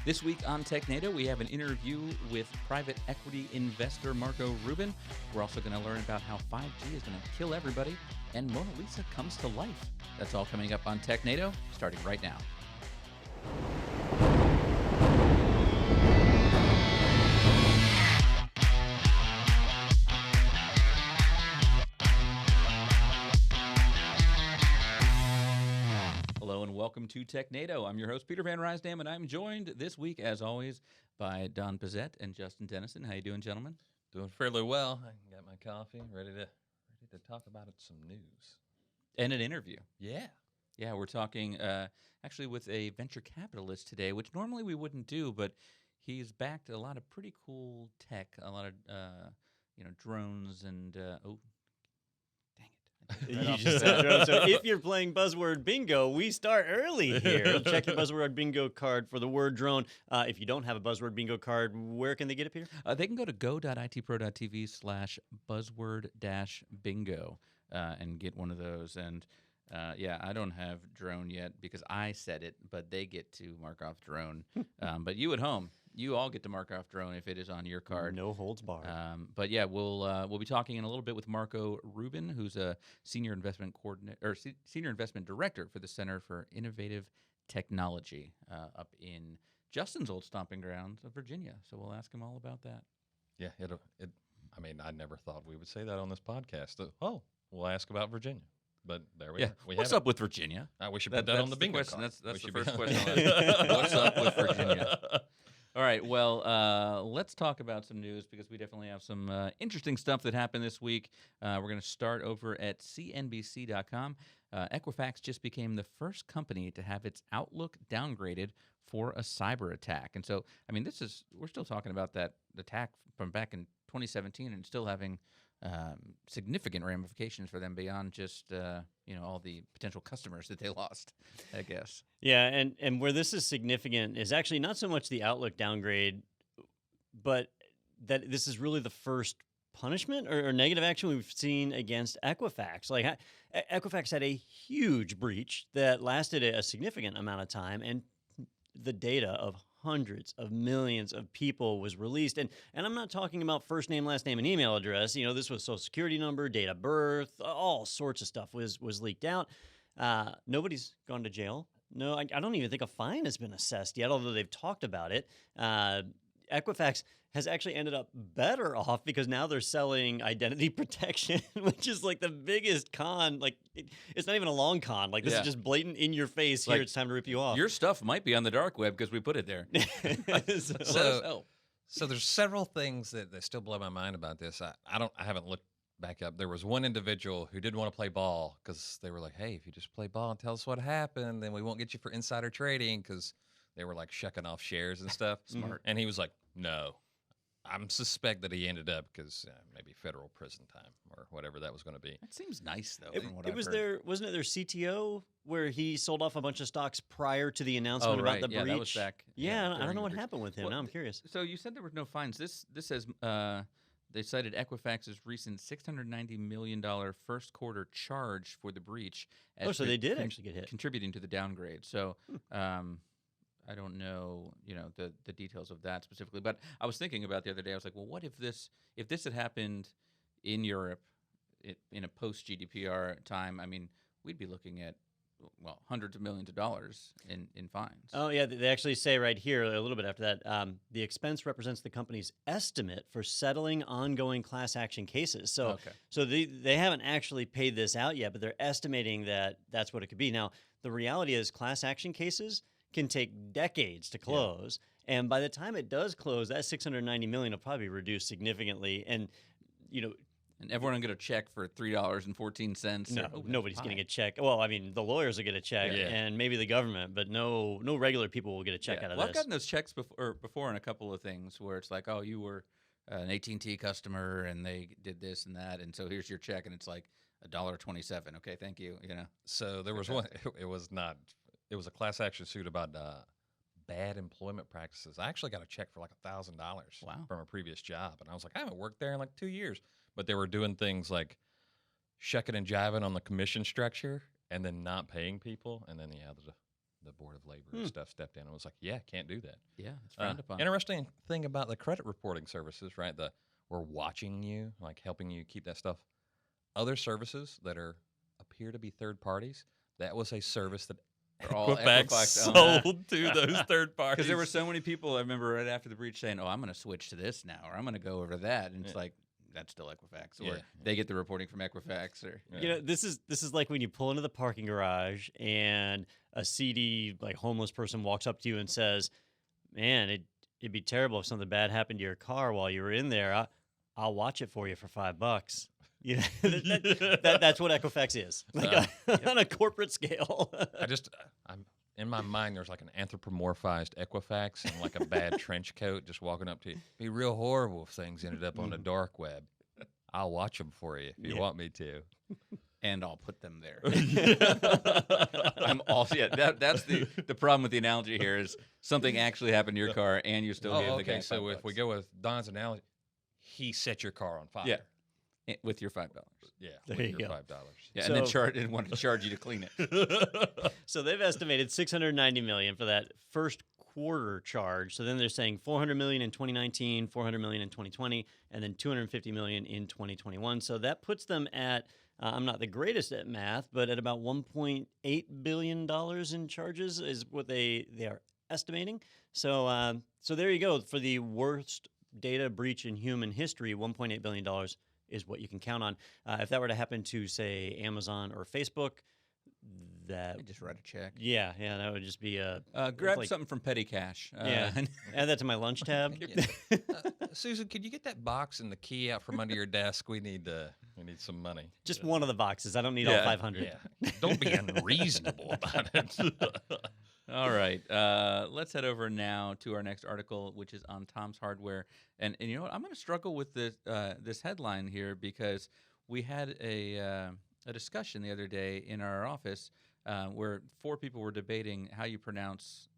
This week on Technado, we have an interview with private equity investor Marco Rubin. We're also going to learn about how 5G is going to kill everybody, and Mona Lisa comes to life. That's all coming up on Technado, starting right now. Hello and welcome to Technado. I'm your host, Peter Van Rysdam, and I'm joined this week, as always, by Don Pizzette and Justin Dennison. How you doing, gentlemen? Doing fairly well. I got my coffee, ready to talk about some news. And an interview. Yeah. Yeah, we're talking actually with a venture capitalist today, which normally we wouldn't do, but he's backed a lot of pretty cool tech, a lot of drones and oh, dang it! You just said drone. So if you're playing buzzword bingo, we start early here. Check your buzzword bingo card for the word drone. If you don't have a buzzword bingo card, where can they get it, Peter? They can go to go.itpro.tv/buzzword-bingo and get one of those. And yeah, I don't have drone yet because I said it, but they get to mark off drone. But you at home, you all get to mark off drone if it is on your card. No holds barred. But yeah, we'll be talking in a little bit with Marco Rubin, who's a senior investment senior investment director for the Center for Innovative Technology up in Justin's old stomping grounds of Virginia. So we'll ask him all about that. Yeah, I mean, I never thought we would say that on this podcast. We'll ask about Virginia. But there we are. What's up with Virginia? We should put that on the bingo question. card. That's the first question. What's up with Virginia? All right, well, let's talk about some news because we definitely have some interesting stuff that happened this week. We're going to start over at CNBC.com. Equifax just became the first company to have its Outlook downgraded for a cyber attack. And so, I mean, we're still talking about that attack from back in 2017 and still having significant ramifications for them beyond just all the potential customers that they lost, I guess. Yeah, and where this is significant is actually not so much the Outlook downgrade, but that this is really the first punishment or negative action we've seen against Equifax. Like Equifax had a huge breach that lasted a significant amount of time, and the data of hundreds of millions of people was released. And I'm not talking about first name, last name, and email address. This was social security number, date of birth, all sorts of stuff was leaked out. Nobody's gone to jail. No, I don't even think a fine has been assessed yet, although they've talked about it. Equifax has actually ended up better off because now they're selling identity protection, which is like the biggest con. Like, it's not even a long con. Like, this is just blatant in your face. Here, it's time to rip you off. Your stuff might be on the dark web because we put it there. So there's several things that still blow my mind about this. I haven't looked back up. There was one individual who didn't want to play ball because they were like, hey, if you just play ball and tell us what happened, then we won't get you for insider trading because they were like shucking off shares and stuff. Smart. And he was like, no. I'm suspect that he ended up because maybe federal prison time or whatever that was going to be. That seems nice, though. Wasn't it their CTO where he sold off a bunch of stocks prior to the announcement about the breach? That was back. Yeah, I don't know what happened with him. Now I'm curious. So you said there were no fines. This says they cited Equifax's recent $690 million first quarter charge for the breach. As so they did actually get hit, contributing to the downgrade. So. I don't know, the details of that specifically, but I was thinking about the other day. I was like, well, what if this had happened in Europe in a post GDPR time? I mean, we'd be looking at hundreds of millions of dollars in fines. Oh yeah, they actually say right here a little bit after that, the expense represents the company's estimate for settling ongoing class action cases. So they haven't actually paid this out yet, but they're estimating that that's what it could be. Now the reality is class action cases can take decades to close, and by the time it does close, that $690 million will probably reduce significantly. And and everyone will get a check for $3.14. No, nobody's getting a check. Well, I mean, the lawyers will get a check, and maybe the government, but no regular people will get a check out of this. I've gotten those checks before on a couple of things where it's like, oh, you were an AT&T customer, and they did this and that, and so here's your check, and it's like $1.27. Okay, thank you. So there was one. It was not. It was a class action suit about bad employment practices. I actually got a check for like $1,000 from a previous job. And I was like, I haven't worked there in like 2 years. But they were doing things like shucking and jiving on the commission structure and then not paying people. And then, the Board of Labor and stuff stepped in and was like, yeah, can't do that. Yeah, it's frowned upon. Interesting thing about the credit reporting services, right? We're watching you, like helping you keep that stuff. Other services that appear to be third parties, that was a service that all Equifax Equifax sold to those third parties. Because there were so many people, I remember right after the breach saying, oh, I'm going to switch to this now, or I'm going to go over to that. And it's like, that's still Equifax. Or they get the reporting from Equifax. Or You know, this is like when you pull into the parking garage and a seedy, like, homeless person walks up to you and says, man, it'd be terrible if something bad happened to your car while you were in there. I'll watch it for you for $5. You know, that's what Equifax is, like on a corporate scale. I'm in my mind. There's like an anthropomorphized Equifax and like a bad trench coat just walking up to you. It'd be real horrible if things ended up on the dark web. I'll watch them for you if you want me to, and I'll put them there. I'm also that's the problem with the analogy here is something actually happened to your car and you still gave the guy $5. So if we go with Don's analogy, he set your car on fire. Yeah. With your $5. Yeah, There with you your go. $5. Yeah, and then want to charge you to clean it. So they've estimated $690 million for that first quarter charge. So then they're saying $400 million in 2019, $400 million in 2020, and then $250 million in 2021. So that puts them at, I'm not the greatest at math, but at about $1.8 billion in charges is what they are estimating. So so there you go. For the worst data breach in human history, $1.8 billion is what you can count on. If that were to happen to, say, Amazon or Facebook, that just write a check. Yeah, that would just be a grab something from petty cash. Add that to my lunch tab. Susan, could you get that box and the key out from under your desk? We need some money. Just one of the boxes. I don't need all 500. Yeah, don't be unreasonable about it. All right, let's head over now to our next article, which is on Tom's Hardware. And you know what? I'm going to struggle with this headline here because we had a discussion the other day in our office where 4 people were debating how you pronounce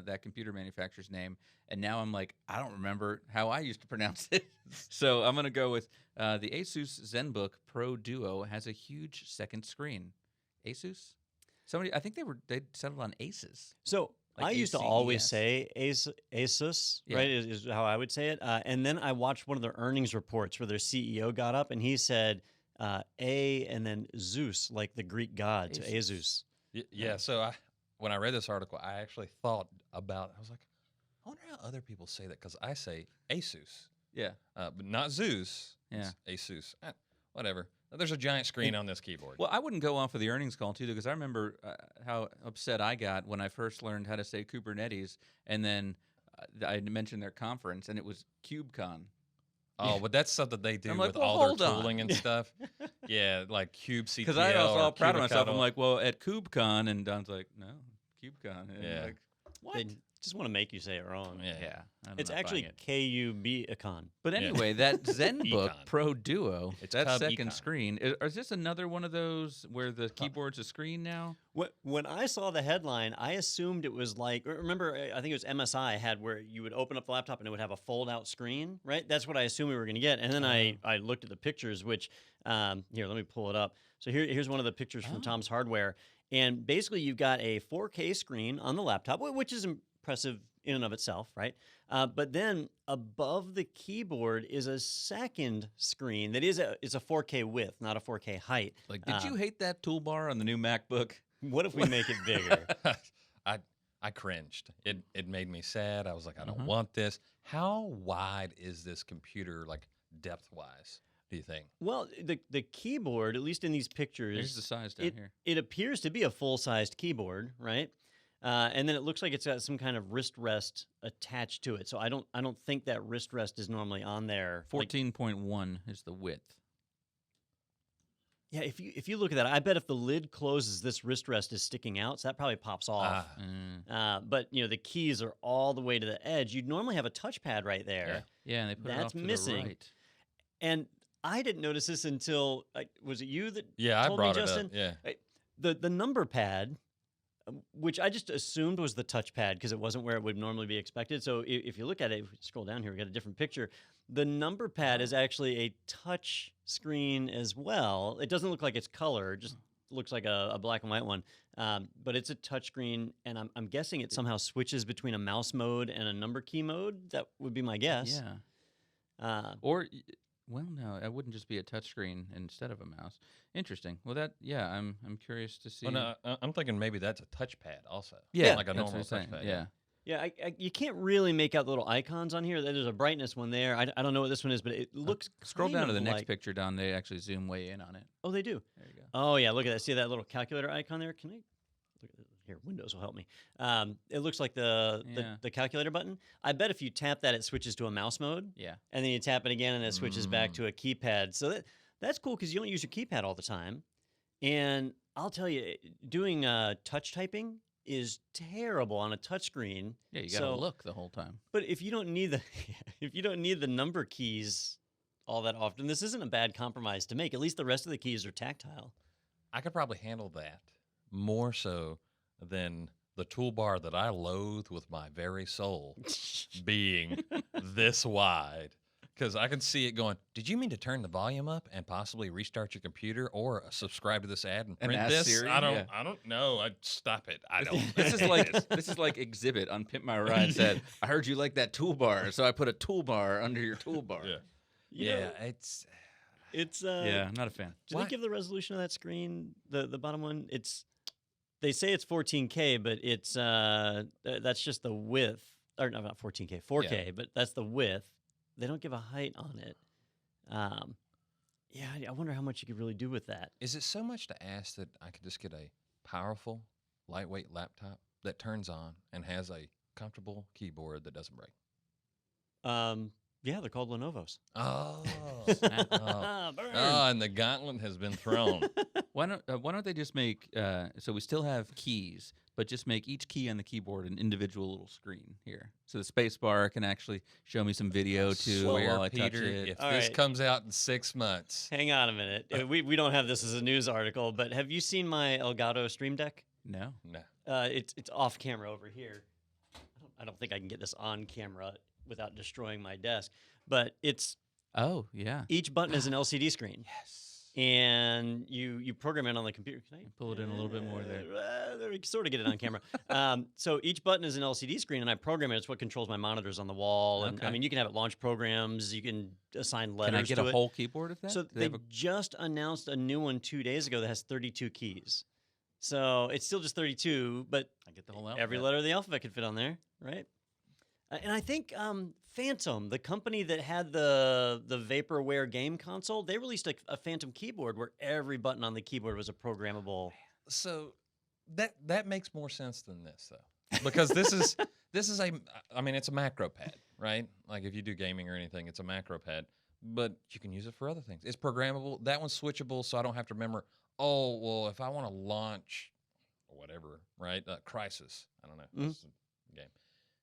that computer manufacturer's name. And now I'm like, I don't remember how I used to pronounce it. So I'm going to go with the Asus Zenbook Pro Duo has a huge second screen. Asus? I think they settled on Aces. So like I used to ACES. always say Asus, Yeah. right, is how I would say it. And then I watched one of their earnings reports where their CEO got up and he said A and then Zeus, like the Greek god, so Asus. Yeah. So when I read this article, I actually thought about. I was like, I wonder how other people say that because I say Asus. Yeah. But not Zeus. Yeah. It's Asus. Whatever. There's a giant screen on this keyboard. Well, I wouldn't go off of the earnings call, too, because I remember how upset I got when I first learned how to say Kubernetes, and then I mentioned their conference, and it was KubeCon. Oh, but that's something they do I'm like, with well, all their hold on. tooling and stuff. Yeah, like CubeCTL. Because I was all or proud of myself. Cubicado. I'm like, well, at KubeCon, and Don's like, no, KubeCon. And Yeah. like, what? They just want to make you say it wrong. Yeah. It's actually KUBicon. But anyway, that Zenbook Econ. Pro Duo, It's that Cub second Econ. screen, is this another one of those where the keyboard's a screen now? When I saw the headline, I assumed it was like, remember, I think it was MSI had where you would open up the laptop and it would have a fold-out screen, right? That's what I assumed we were going to get. And then I looked at the pictures, which, here, let me pull it up. So here's one of the pictures from Tom's Hardware. And basically, you've got a 4K screen on the laptop, which is impressive in and of itself, right? But then above the keyboard is a second screen that is a 4K width, not a 4K height. Like, did you hate that toolbar on the new MacBook? What if we make it bigger? I cringed. It made me sad. I was like, I don't want this. How wide is this computer, like depth-wise, do you think? Well, the keyboard, at least in these pictures, Here's the size down here. It appears to be a full-sized keyboard, right? And then it looks like it's got some kind of wrist rest attached to it. So I don't think that wrist rest is normally on there. 14.1 is the width. Yeah, if you look at that, I bet if the lid closes, this wrist rest is sticking out, so that probably pops off. But the keys are all the way to the edge. You'd normally have a touchpad right there. Yeah, and they put it That's off to missing. the right. And I didn't notice this until was it you that Yeah, told I brought me, it Justin? up. Yeah. The number pad, which I just assumed was the touchpad because it wasn't where it would normally be expected. So if you look at it, if we scroll down here, we got a different picture. The number pad is actually a touch screen as well. It doesn't look like it's color, just looks like a black and white one, but it's a touchscreen, and I'm guessing it somehow switches between a mouse mode and a number key mode. That would be my guess. Yeah. Well, no, it wouldn't just be a touchscreen instead of a mouse. Interesting. Well, I'm curious to see. Well, no, I'm thinking maybe that's a touchpad also. Yeah, like a that's normal what I'm saying. touchpad. Yeah. Yeah, you can't really make out the little icons on here. There's a brightness one there. I don't know what this one is, but it looks Scroll kind down to of the next like- picture, Don. They actually zoom way in on it. Oh, they do. There you go. Oh, yeah, look at that. See that little calculator icon there? Can I look at this? Here, Windows will help me. It looks like the calculator button. I bet if you tap that, it switches to a mouse mode. Yeah. And then you tap it again, and it switches back to a keypad. So that's cool because you don't use your keypad all the time. And I'll tell you, doing touch typing is terrible on a touchscreen. Yeah, you got to look the whole time. But if you don't need the number keys all that often, this isn't a bad compromise to make. At least the rest of the keys are tactile. I could probably handle that more so than the toolbar that I loathe with my very soul being this wide. Because I can see it going, did you mean to turn the volume up and possibly restart your computer or subscribe to this ad and print ask this? Siri? I Yeah. don't know. Stop it. I don't. This is like Exhibit on Pimp My Ride said, I heard you like that toolbar, so I put a toolbar under your toolbar. Yeah. You know, It's Yeah, I'm not a fan. do they give the resolution of that screen? The bottom one? They say it's 14K, but it's that's just the width. Or no, not 14K, 4K, but that's the width. They don't give a height on it. Yeah, I wonder how much you could really do with that. Is it so much to ask that I could just get a powerful, lightweight laptop that turns on and has a comfortable keyboard that doesn't break? Yeah, they're called Lenovo's. Oh, Burn. And the gauntlet has been thrown. Why don't they just make so we still have keys, but just make each key on the keyboard an individual little screen here, so the space bar can actually show me some video too while I touch Peter, it. if All this right. comes out in 6 months, Hang on a minute. We don't have this as a news article, but have you seen my Elgato Stream Deck? No. no. It's off camera over here. I don't think I can get this on camera without destroying my desk, but it's Oh yeah. each button is an LCD screen. Yes. And you program it on the computer. Can I Pull it in a little bit more there. There we can sort of get it on camera. So each button is an LCD screen, and I program it. It's what controls my monitors on the wall. And I Okay. mean, you can have it launch programs. You can assign letters Can I get to a it. whole keyboard of that? So Do they have a- just announced a new one 2 days ago that has 32 keys. So it's still just 32, but I get the whole every alphabet. letter of the alphabet could fit on there, right? And I think Phantom, the company that had the Vaporware game console, they released a Phantom keyboard where every button on the keyboard was a programmable. So that makes more sense than this though, because this is it's a macro pad, right? Like if you do gaming or anything, it's a macro pad, but you can use it for other things. It's programmable. That one's switchable, so I don't have to remember. Oh well, if I want to launch or whatever, right? Crisis. I don't know. That's the game.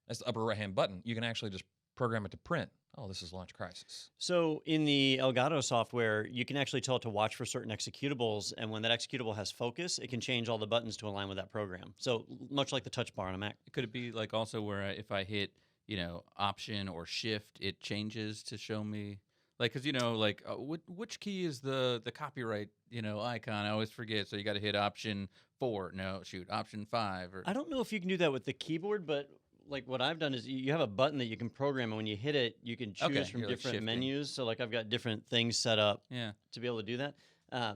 That's the upper right hand button. You can actually just program it to print. Oh, this is Launch Crisis. So in the Elgato software, you can actually tell it to watch for certain executables, and when that executable has focus, it can change all the buttons to align with that program. So much like the touch bar on a Mac. Could it be like also where if I hit Option or Shift, it changes to show me like because which key is the copyright icon? I always forget. So you got to hit Option 4. No, shoot, Option 5. Or I don't know if you can do that with the keyboard, but like what I've done is you have a button that you can program, and when you hit it, you can choose Okay, from you're, like, different shifting. menus. So like I've got different things set up yeah. to be able to do that.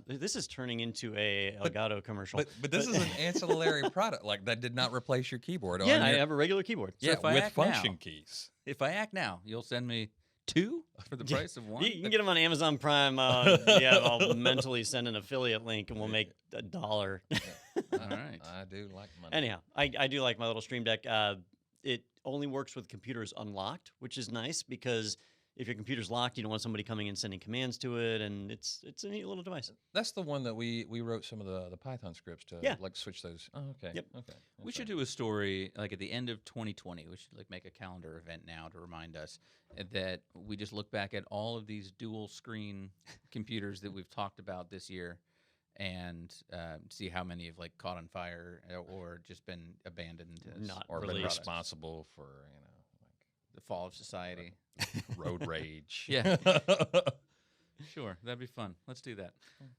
This is turning into a Elgato commercial. But this is an ancillary product. Like that did not replace your keyboard. yeah, on I your, have a regular keyboard. So yeah, if I with act now- function keys. If I act now, you'll send me 2 for the price of 1. You can get them on Amazon Prime. I'll mentally send an affiliate link, and we'll make $1. All right. I do like money. Anyhow, I do like my little Stream Deck. It only works with computers unlocked, which is nice because if your computer's locked, you don't want somebody coming and sending commands to it, and it's a neat little device. That's the one that we wrote some of the Python scripts to like switch those. Oh, okay. Yep. Okay. We should do a story like at the end of 2020. We should like make a calendar event now to remind us that we just look back at all of these dual screen computers that we've talked about this year and see how many have like caught on fire or just been abandoned as Not or been released. responsible for the fall of society. road rage. Yeah. Sure, that'd be fun. Let's do that.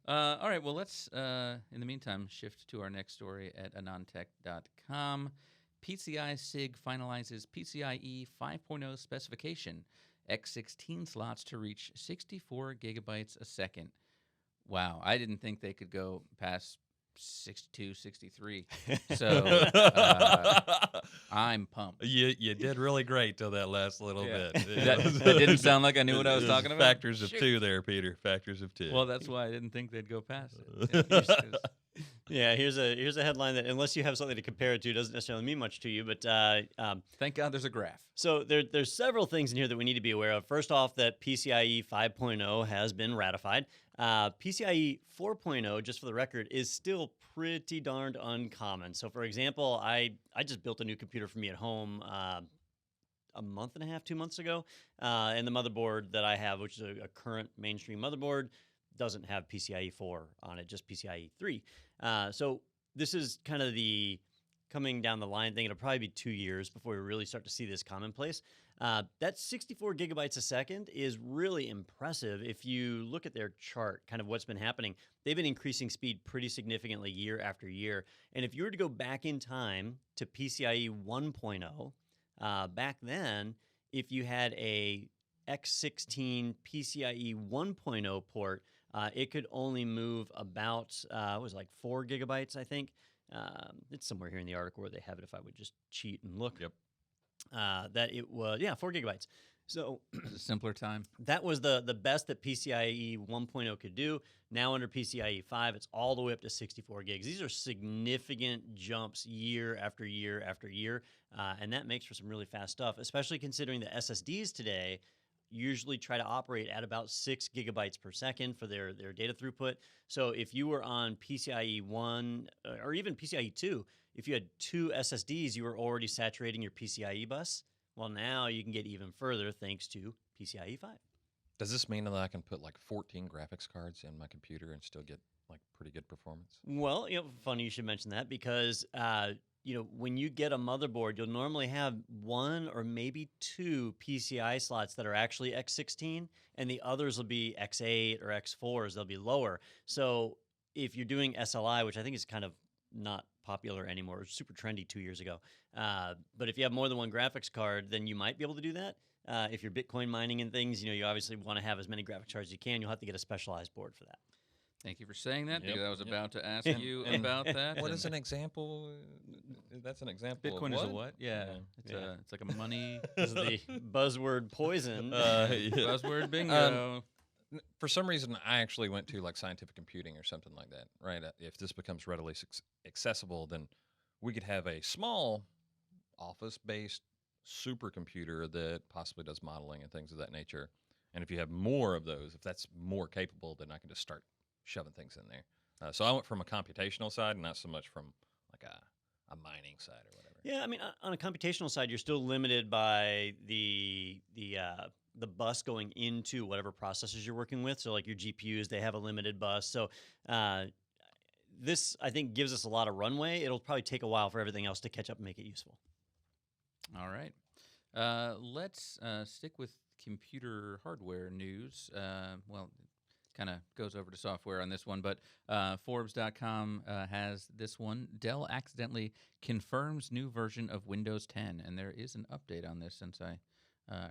All right, well, let's, in the meantime, shift to our next story at anontech.com. PCI SIG finalizes PCIe 5.0 specification, X16 slots to reach 64 gigabytes a second. Wow, I didn't think they could go past 62, 63. So I'm pumped. You did really great till that last little Yeah. bit. That didn't sound like I knew what I was There's talking about. Factors of Shoot. 2 there, Peter. Factors of 2. Well, that's why I didn't think they'd go past it. Yeah, here's a headline that, unless you have something to compare it to, doesn't necessarily mean much to you. But Thank God there's a graph. so there's several things in here that we need to be aware of. First off, that PCIe 5.0 has been ratified. PCIe 4.0, just for the record, is still pretty darned uncommon. So, for example, I just built a new computer for me at home a month and a half, 2 months ago, and the motherboard that I have, which is a current mainstream motherboard, doesn't have PCIe 4 on it, just PCIe 3. So this is kind of the coming down the line thing. It'll probably be 2 years before we really start to see this commonplace. That 64 gigabytes a second is really impressive. If you look at their chart, kind of what's been happening, they've been increasing speed pretty significantly year after year. And if you were to go back in time to PCIe 1.0, back then, if you had a X16 PCIe 1.0 port, it could only move about, it was like 4 gigabytes, I think. It's somewhere here in the article where they have it if I would just cheat and look. Yep. That it was, 4 gigabytes. So It's a simpler time. that was the best that PCIe 1.0 could do. Now under PCIe 5, it's all the way up to 64 gigs. These are significant jumps year after year after year, and that makes for some really fast stuff, especially considering the SSDs today usually try to operate at about 6 gigabytes per second for their data throughput. So if you were on PCIe 1 or even PCIe 2, if you had 2 SSDs, you were already saturating your PCIe bus. Well, now you can get even further thanks to PCIe 5. Does this mean that I can put like 14 graphics cards in my computer and still get like pretty good performance? Well, funny you should mention that because when you get a motherboard, you'll normally have 1 or maybe 2 PCI slots that are actually X16, and the others will be X8 or X4s. They'll be lower. So if you're doing SLI, which I think is kind of not popular anymore, it was super trendy 2 years ago. But if you have more than one graphics card, then you might be able to do that. If you're Bitcoin mining and things, you obviously want to have as many graphics cards as you can. You'll have to get a specialized board for that. Thank you for saying that, Yep, because I was yep. about to ask you about that. What and is an example? That's an example. Bitcoin of is a what? Yeah. Yeah. It's like a money This is the buzzword poison. buzzword bingo. For some reason, I actually went to like scientific computing or something like that, right? If this becomes readily accessible, then we could have a small office-based supercomputer that possibly does modeling and things of that nature. And if you have more of those, if that's more capable, then I can just start shoving things in there. So I went from a computational side, and not so much from like a mining side or whatever. Yeah, I mean, on a computational side, you're still limited by the bus going into whatever processors you're working with. So, like your GPUs, they have a limited bus. So, this I think gives us a lot of runway. It'll probably take a while for everything else to catch up and make it useful. All right. Let's stick with computer hardware news. Well, kind of goes over to software on this one, but Forbes.com has this one. Dell accidentally confirms new version of Windows 10, and there is an update on this since I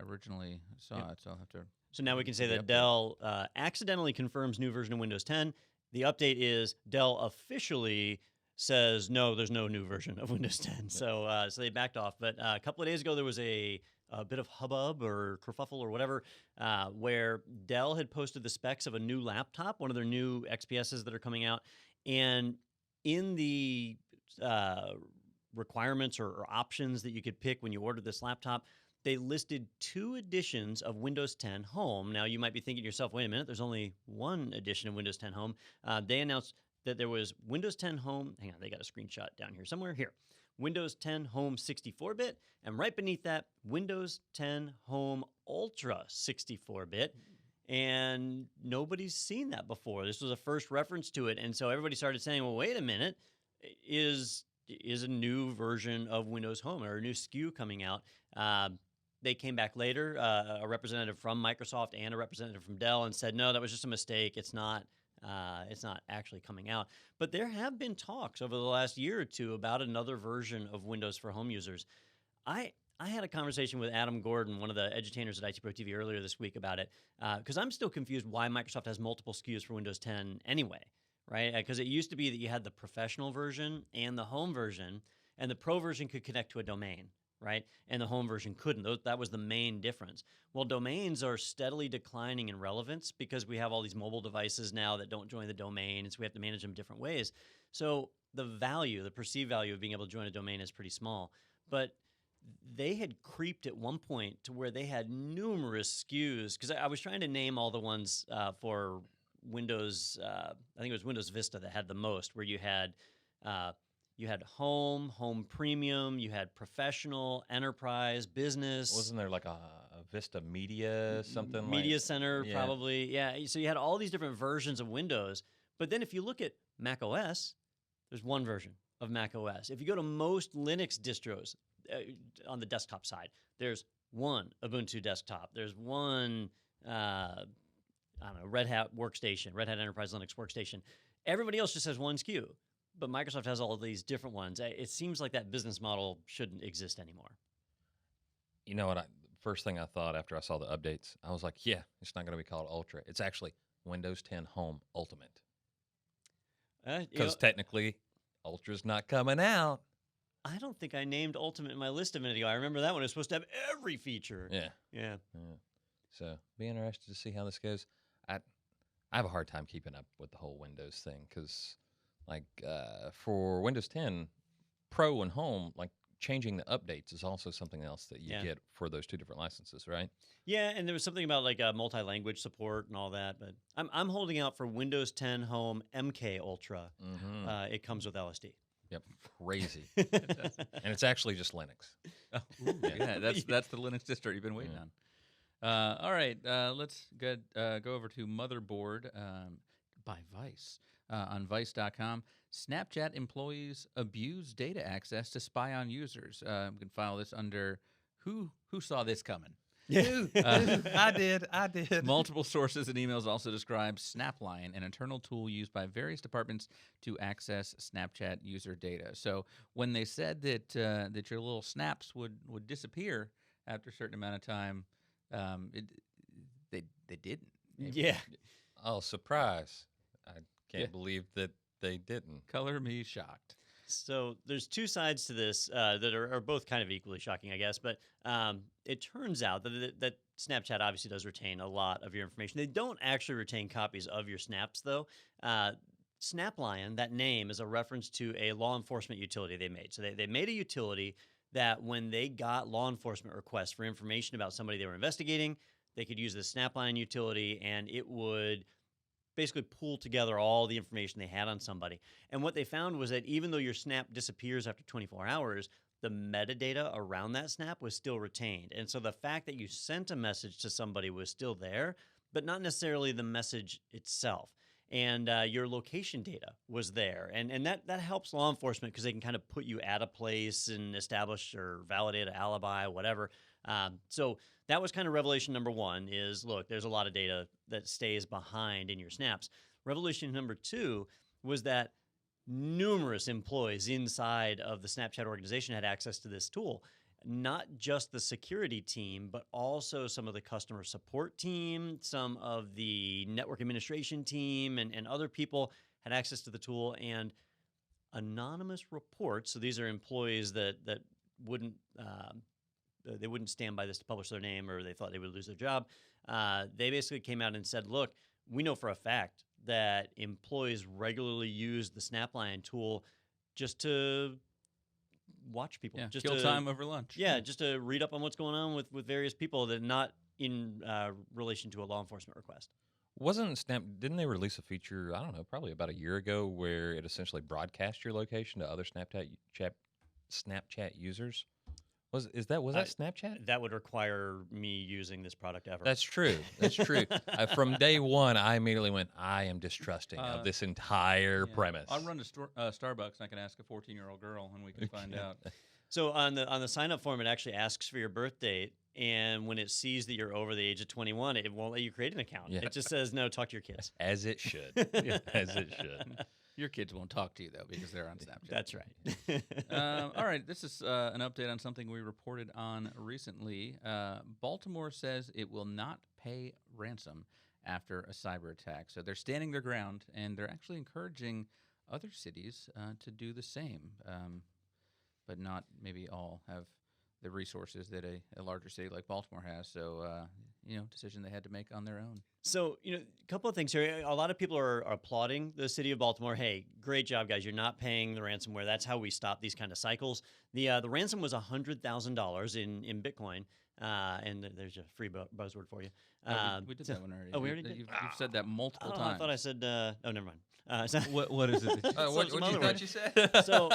originally saw it, so I'll have to... So now we can say The that update. Dell accidentally confirms new version of Windows 10. The update is Dell officially says, no, there's no new version of Windows 10. So they backed off. But a couple of days ago, there was a bit of hubbub or kerfuffle or whatever, where Dell had posted the specs of a new laptop, one of their new XPSs that are coming out. And in the requirements or options that you could pick when you ordered this laptop, they listed 2 editions of Windows 10 Home. Now, you might be thinking to yourself, wait a minute, there's only 1 edition of Windows 10 Home. They announced that there was Windows 10 Home. Hang on, they got a screenshot down here somewhere. Here. Windows 10 Home 64-bit, and right beneath that, Windows 10 Home Ultra 64-bit. And nobody's seen that before. This was a first reference to it. And so everybody started saying, well, wait a minute, is a new version of Windows Home or a new SKU coming out? They came back later, a representative from Microsoft and a representative from Dell, and said, no, that was just a mistake. It's not actually coming out. But there have been talks over the last year or two about another version of Windows for home users. I had a conversation with Adam Gordon, one of the edutainers at IT Pro TV, earlier this week about it, because I'm still confused why Microsoft has multiple SKUs for Windows 10 anyway, right? Because it used to be that you had the professional version and the home version, and the pro version could connect to a domain, right? And the home version couldn't. That was the main difference. Well, domains are steadily declining in relevance because we have all these mobile devices now that don't join the domain, and so we have to manage them different ways. So the perceived value of being able to join a domain is pretty small. But they had creeped at one point to where they had numerous SKUs, because I was trying to name all the ones for Windows, I think it was Windows Vista that had the most, where you had home premium, you had professional, enterprise, business. Wasn't there like a Vista Media something? Media Center, probably. Yeah. So you had all these different versions of Windows. But then if you look at Mac OS, there's one version of Mac OS. If you go to most Linux distros on the desktop side, there's one Ubuntu desktop. There's one, Red Hat workstation, Red Hat Enterprise Linux workstation. Everybody else just has one SKU. But Microsoft has all of these different ones. It seems like that business model shouldn't exist anymore. You know what? First thing I thought after I saw the updates, I was like, yeah, it's not going to be called Ultra. It's actually Windows 10 Home Ultimate. Because technically, Ultra's not coming out. I don't think I named Ultimate in my list a minute ago. I remember that one. It was supposed to have every feature. Yeah. So be interested to see how this goes. I have a hard time keeping up with the whole Windows thing because... for Windows 10 Pro and Home, changing the updates is also something else that you get for those two different licenses, right? Yeah, and there was something about multi-language support and all that, but I'm holding out for Windows 10 Home MK Ultra. Mm-hmm. It comes with LSD. Yep, crazy. And it's actually just Linux. Oh, yeah, that's the Linux distro you've been waiting on. All right, let's go over to Motherboard by Vice. On Vice.com, Snapchat employees abuse data access to spy on users. We can file this under who saw this coming. Yeah. I did. Multiple sources and emails also describe Snapline, an internal tool used by various departments to access Snapchat user data. So when they said that your little snaps would disappear after a certain amount of time, they didn't. Yeah. Oh, surprise. I can't believe that they didn't. Color me shocked. So there's two sides to this that are both kind of equally shocking, I guess. But it turns out that Snapchat obviously does retain a lot of your information. They don't actually retain copies of your snaps, though. Snapline, that name, is a reference to a law enforcement utility they made. So they made a utility that when they got law enforcement requests for information about somebody they were investigating, they could use the Snapline utility, and it would basically pull together all the information they had on somebody. And what they found was that even though your snap disappears after 24 hours, the metadata around that snap was still retained. And so the fact that you sent a message to somebody was still there, but not necessarily the message itself. And your location data was there. And that helps law enforcement because they can kind of put you at a place and establish or validate an alibi, whatever. So that was kind of revelation number one is, look, there's a lot of data that stays behind in your snaps. Revelation number two was that numerous employees inside of the Snapchat organization had access to this tool. Not just the security team, but also some of the customer support team, some of the network administration team, and other people had access to the tool. And anonymous reports, so these are employees that wouldn't they wouldn't stand by this to publish their name, or they thought they would lose their job. They basically came out and said, look, we know for a fact that employees regularly use the Snapline tool just to watch people. Yeah, just kill to, time over lunch. Yeah, just to read up on what's going on with various people that are not in relation to a law enforcement request. Didn't they release a feature, I don't know, probably about a year ago, where it essentially broadcast your location to other Snapchat users? Was that Snapchat? That would require me using this product ever. That's true. From day one, I immediately went, I am distrusting of this entire premise. I'll run to Starbucks and I can ask a 14-year-old girl and we can find out. So on the sign up form, it actually asks for your birth date, and when it sees that you're over the age of 21, it won't let you create an account. Yeah. It just says no. Talk to your kids. As it should. As it should. Your kids won't talk to you though because they're on Snapchat. That's right. All right, this is an update on something we reported on recently. Baltimore says it will not pay ransom after a cyber attack. So they're standing their ground, and they're actually encouraging other cities to do the same, but not maybe all have the resources that a larger city like Baltimore has. So, decision they had to make on their own. So, a couple of things here. A lot of people are applauding the city of Baltimore. Hey, great job, guys. You're not paying the ransomware. That's how we stop these kind of cycles. The ransom was $100,000 in Bitcoin. And there's a free buzzword for you. We did that one already. Oh, we already did? You've said that multiple Oh, times. I thought I said, oh, never mind. What is it? What some you other thought word. you said? So,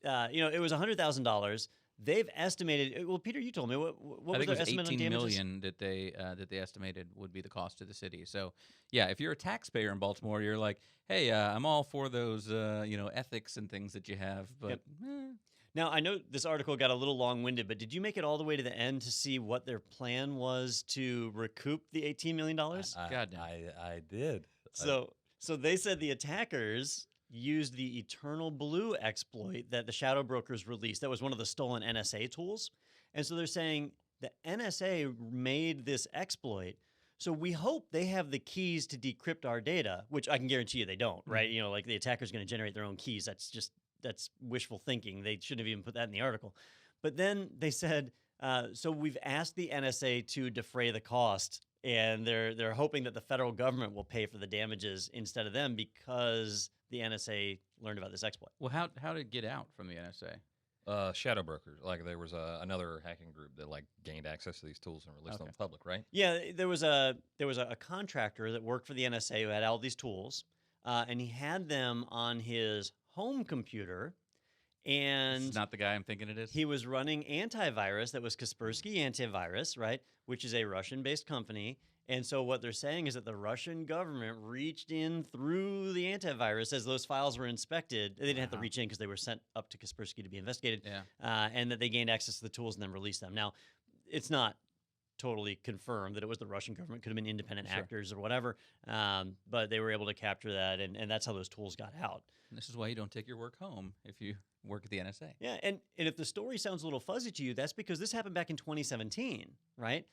it was $100,000. They've estimated. Well, Peter, you told me what I was think their it was estimate on 18 damages? million that they estimated would be the cost to the city. So, yeah, if you're a taxpayer in Baltimore, you're like, hey, I'm all for those, ethics and things that you have, but. Yep. Now, I know this article got a little long-winded, but did you make it all the way to the end to see what their plan was to recoup the $18 million? Goddamn. I did. So they said the attackers used the Eternal Blue exploit that the shadow brokers released. That was one of the stolen NSA tools. And so they're saying the NSA made this exploit. So we hope they have the keys to decrypt our data, which I can guarantee you they don't, right? Like the attacker's going to generate their own keys. That's wishful thinking. They shouldn't have even put that in the article. But then they said, so we've asked the NSA to defray the cost, and they're hoping that the federal government will pay for the damages instead of them because the NSA learned about this exploit. Well, how did it get out from the NSA? Shadow brokers. Like there was another hacking group that gained access to these tools and released them to the public, right? Yeah, there was a contractor that worked for the NSA who had all these tools, and he had them on his home computer, and It's not the guy I'm thinking it is. he was running antivirus that was Kaspersky Antivirus, right, which is a Russian-based company. And so what they're saying is that the Russian government reached in through the antivirus as those files were inspected. They didn't have to reach in because they were sent up to Kaspersky to be investigated. Yeah. And that they gained access to the tools and then released them. Now, it's not totally confirmed that it was the Russian government. Could have been independent actors or whatever. But they were able to capture that, and that's how those tools got out. And this is why you don't take your work home if you work at the NSA. Yeah, and if the story sounds a little fuzzy to you, that's because this happened back in 2017, right?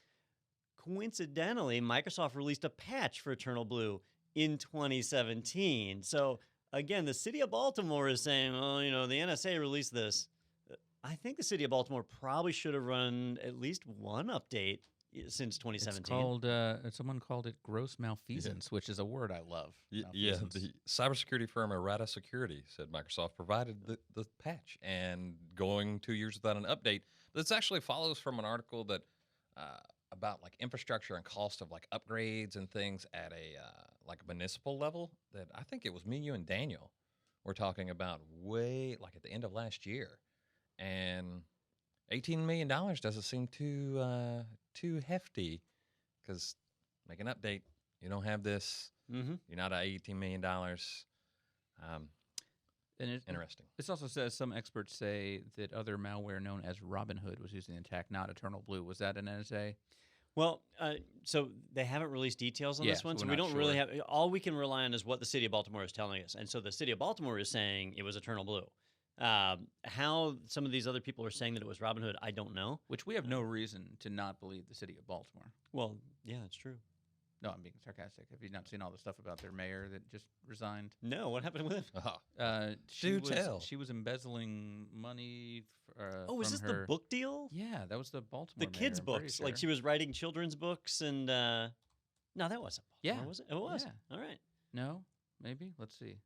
Coincidentally, Microsoft released a patch for Eternal Blue in 2017. So again, the city of Baltimore is saying, well, the NSA released this. I think the city of Baltimore probably should have run at least one update since 2017. It's called, someone called it gross malfeasance, which is a word I love. Yeah, Malfeasance. the cybersecurity firm Errata Security said Microsoft provided the patch and going 2 years without an update. This actually follows from an article that about infrastructure and cost of upgrades and things at a municipal level that I think it was me, you, and Daniel were talking about way at the end of last year, and $18 million doesn't seem too hefty because make an update, you don't have this, you're not at $18 million. And Interesting. This also says some experts say that other malware known as Robin Hood was used in the attack, not Eternal Blue. Was that an NSA? Well, so they haven't released details on this one, so so we're we not don't really sure. have. All we can rely on is what the city of Baltimore is telling us, and so the city of Baltimore is saying it was Eternal Blue. How some of these other people are saying that it was Robin Hood, I don't know. Which we have no reason to not believe the city of Baltimore. Well, yeah, it's true. No, I'm being sarcastic. Have you not seen all the stuff about their mayor that just resigned? No, what happened with him? Tell. She was embezzling money. Was from this her, the book deal? Yeah, that was the Baltimore. The kids' mayor, I'm pretty books, sure. she was writing children's books, and no, that wasn't Baltimore, Yeah. was it? It was. Yeah. All right. No, maybe. Let's see.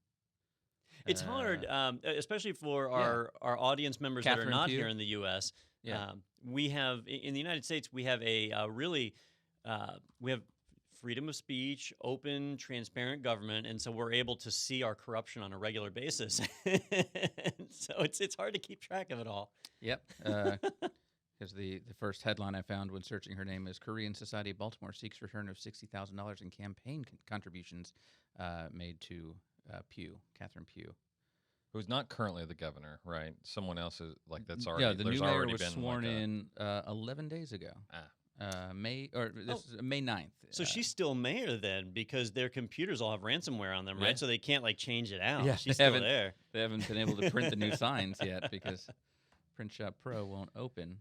It's hard, especially for our audience members that are Catherine not Pugh. here in the U.S. Yeah. We have in the United States we have a really we have freedom of speech, open, transparent government, and so we're able to see our corruption on a regular basis. So it's hard to keep track of it all. Yep. Because the first headline I found when searching her name is Korean Society of Baltimore seeks return of $60,000 in campaign contributions made to Catherine Pugh. Who's not currently the governor, right? Someone else is like that's already. Yeah, the there's new mayor already was been sworn like in 11 days ago. May this is May 9th. So she's still mayor then, because their computers all have ransomware on them, right? Yeah. So they can't like change it out. Yeah, She's they still haven't- there. They haven't been able to print the new signs yet because Print Shop Pro won't open.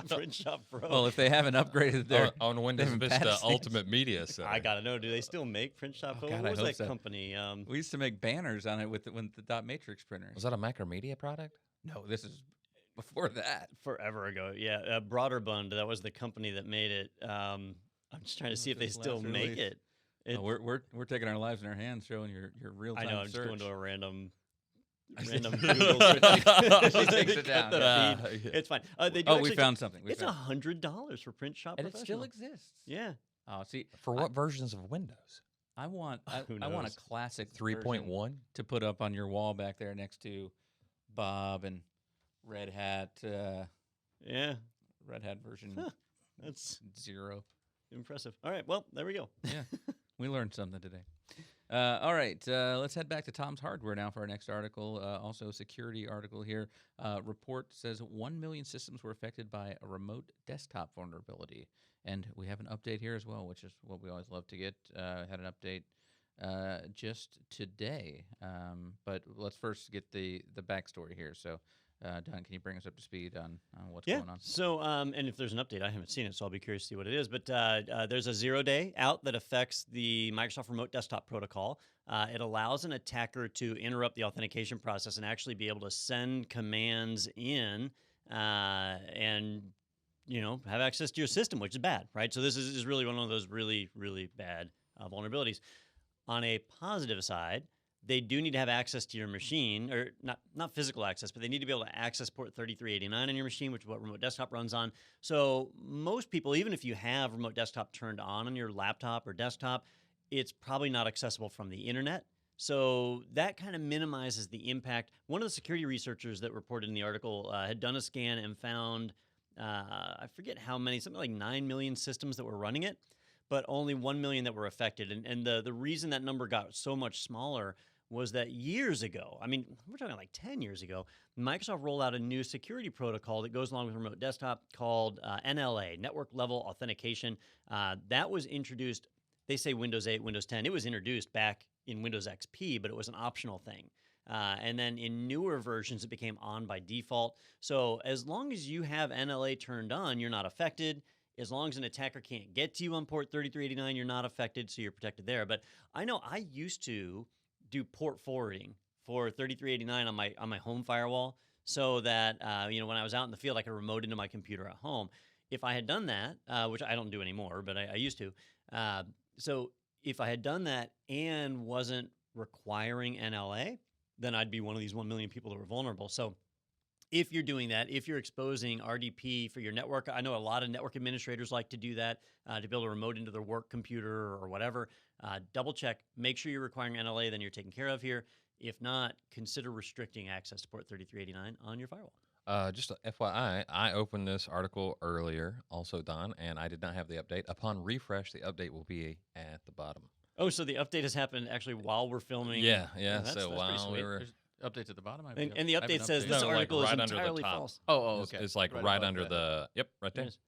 Print Shop Pro. Well, if they haven't upgraded their on Windows haven't Vista patched things. Ultimate Media Center. I gotta know. Do they still make Print Shop Oh, Pro? God, What I was hope that so. company? We used to make banners on it with the dot matrix printers. Was that a Macromedia product? No, this is before that. Forever ago. Yeah, Broderbund. That was the company that made it. I'm just trying to see if they Just still last make release. it. No, we're taking our lives in our hands, showing your real time I know. I'm search. just going to a random She Google search. She takes it down. Cut the feed. It's fine. They do Oh, we actually- found something. It's $100 for Print Shop and it still Professional. exists. Yeah. Oh, see, For what versions of Windows? I want Who I want a knows? classic 3.1. to put up on your wall back there next to Bob and Red Hat. Yeah. Red Hat version Huh. That's 0. impressive. All right. Well, there we go. Yeah, we learned something today. All right, let's head back to Tom's Hardware now for our next article. Also, a security article here. Report says 1 million systems were affected by a remote desktop vulnerability. And we have an update here as well, which is what we always love to get. Had an update just today. But let's first get the backstory here. So, Don, can you bring us up to speed on what's going on? So, and if there's an update, I haven't seen it, so I'll be curious to see what it is. But there's a 0-day out that affects the Microsoft Remote Desktop Protocol. It allows an attacker to interrupt the authentication process and actually be able to send commands in and have access to your system, which is bad, right? So this is really one of those really, really bad vulnerabilities. On a positive side, they do need to have access to your machine, or not physical access, but they need to be able to access port 3389 on your machine, which is what Remote Desktop runs on. So most people, even if you have Remote Desktop turned on your laptop or desktop, it's probably not accessible from the internet. So that kind of minimizes the impact. One of the security researchers that reported in the article had done a scan and found, I forget how many, something like 9 million systems that were running it, but only 1 million that were affected. And the reason that number got so much smaller was that years ago, I mean, we're talking like 10 years ago, Microsoft rolled out a new security protocol that goes along with Remote Desktop called NLA, Network Level Authentication. That was introduced, they say Windows 8, Windows 10. It was introduced back in Windows XP, but it was an optional thing. And then in newer versions, it became on by default. So as long as you have NLA turned on, you're not affected. As long as an attacker can't get to you on port 3389, you're not affected, so you're protected there. But I know I used to do port forwarding for 3389 on my home firewall, so that when I was out in the field, I could remote into my computer at home. If I had done that, which I don't do anymore, but I used to, so if I had done that and wasn't requiring NLA, then I'd be one of these 1 million people that were vulnerable. So if you're doing that, if you're exposing RDP for your network, I know a lot of network administrators like to do that to be able to remote into their work computer or whatever. Double check, make sure you're requiring NLA, then you're taken care of here. If not, consider restricting access to port 3389 on your firewall. Just a FYI, I opened this article earlier, also Don, and I did not have the update. Upon refresh, the update will be at the bottom. Oh, so the update has happened actually while we're filming. Yeah. that's So pretty while we sweet. were, There's updates at the bottom. And the update says No, this like article right is under the entirely top. false. Oh, it's, okay. it's like Right right above under that. right there. Yes.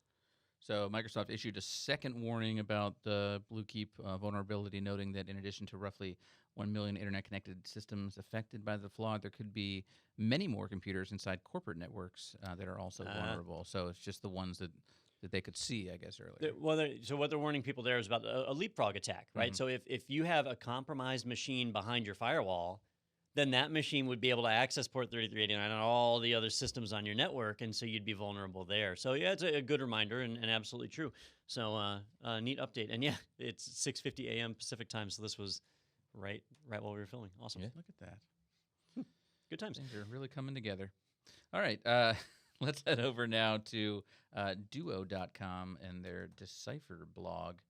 So Microsoft issued a second warning about the Bluekeep vulnerability, noting that in addition to roughly 1 million internet-connected systems affected by the flaw, there could be many more computers inside corporate networks that are also vulnerable. So it's just the ones that they could see, I guess, earlier. So what they're warning people there is about a leapfrog attack, right? Mhm. So if you have a compromised machine behind your firewall, then that machine would be able to access port 3389 and all the other systems on your network, and so you'd be vulnerable there. So yeah, it's a good reminder and absolutely true. So neat update. And yeah, it's 6:50 a.m. Pacific time, so this was right while we were filming. Awesome. Yeah. Look at that. Good times. Things are really coming together. All right, let's head over now to Duo.com and their Decipher blog.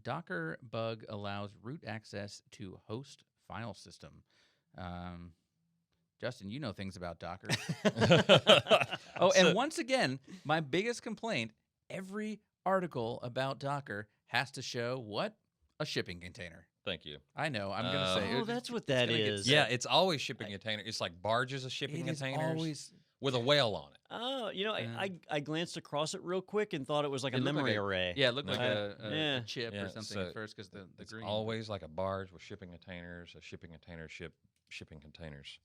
Docker bug allows root access to host file system. Justin, you know things about Docker. Oh, and once again, my biggest complaint, every article about Docker has to show what? A shipping container. Thank you. I know. I'm gonna say. Oh, that's what that gonna get is. Yeah, it's always shipping container. It's like barges of shipping It is containers always. with a whale on it. Oh, Yeah. I glanced across it real quick and thought it was like It a looked like memory a- array. Yeah, it looked like No. a chip Yeah, or something so at first because the It's green. always like a barge with shipping containers, a shipping container shipping containers.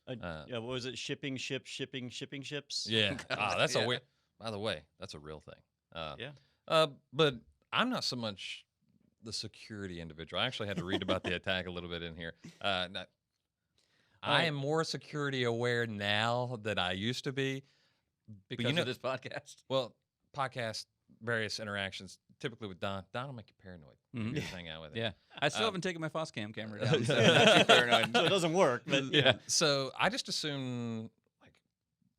Yeah, what was it? Shipping ships. Yeah. God, That's yeah. a weird. By the way, that's a real thing. Yeah. But I'm not so much the security individual. I actually had to read about the attack a little bit in here. I am more security aware now than I used to be. because know- of this podcast. Well, podcast, various interactions, typically with Don. Don will make you paranoid. Mhm. You just hang out with him. Yeah, I still haven't taken my Foscam camera down. So So I'm actually paranoid. So it doesn't work. But Yeah. So I just assume like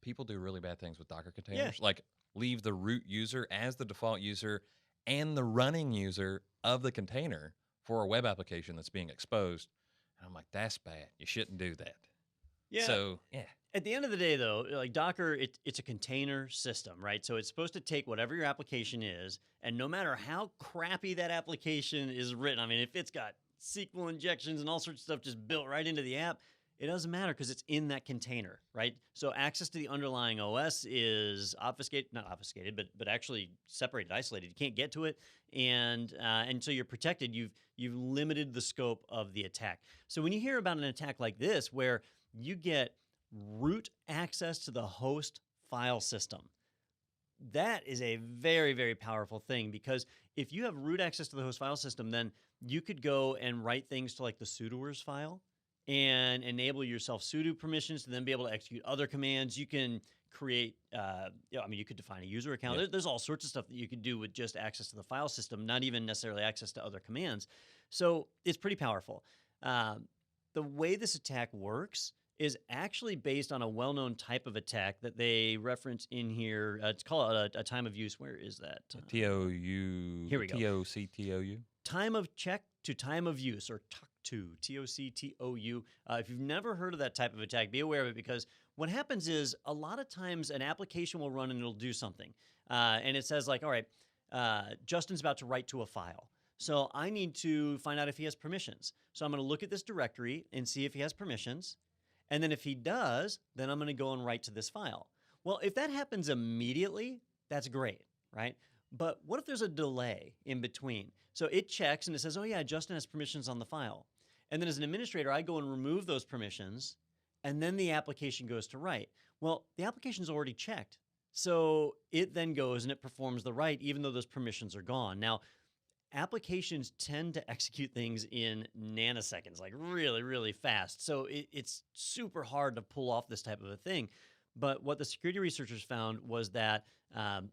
people do really bad things with Docker containers. Like leave the root user as the default user and the running user of the container for a web application that's being exposed. And I'm like, that's bad. You shouldn't do that. yeah. So yeah. At the end of the day, though, like Docker, it's a container system, right? So it's supposed to take whatever your application is, and no matter how crappy that application is written, I mean, if it's got SQL injections and all sorts of stuff just built right into the app, it doesn't matter because it's in that container, right? So access to the underlying OS is not obfuscated, but actually separated, isolated. You can't get to it, and so you're protected. You've limited the scope of the attack. So when you hear about an attack like this, where you get root access to the host file system, that is a very, very powerful thing, because if you have root access to the host file system, then you could go and write things to like the sudoers file and enable your self-sudo permissions to then be able to execute other commands. You can create, you could define a user account. Yeah. There's all sorts of stuff that you could do with just access to the file system, not even necessarily access to other commands. So it's pretty powerful. The way this attack works is actually based on a well-known type of attack that they reference in here. It's called a time of use. Where is that? TOU. Here we go. TOCTOU. Time of check to time of use, or TOCTOU, TOCTOU. If you've never heard of that type of attack, be aware of it, because what happens is a lot of times an application will run and it'll do something. And it says like, all right, Justin's about to write to a file. So I need to find out if he has permissions. So I'm going to look at this directory and see if he has permissions. And then if he does, then I'm going to go and write to this file. Well, if that happens immediately, that's great, right? But what if there's a delay in between? So it checks and it says, oh yeah, Justin has permissions on the file. And then as an administrator, I go and remove those permissions, and then the application goes to write. Well, the application's already checked. So it then goes and it performs the write even though those permissions are gone. Now, applications tend to execute things in nanoseconds, like really, really fast. So it's super hard to pull off this type of a thing. But what the security researchers found was that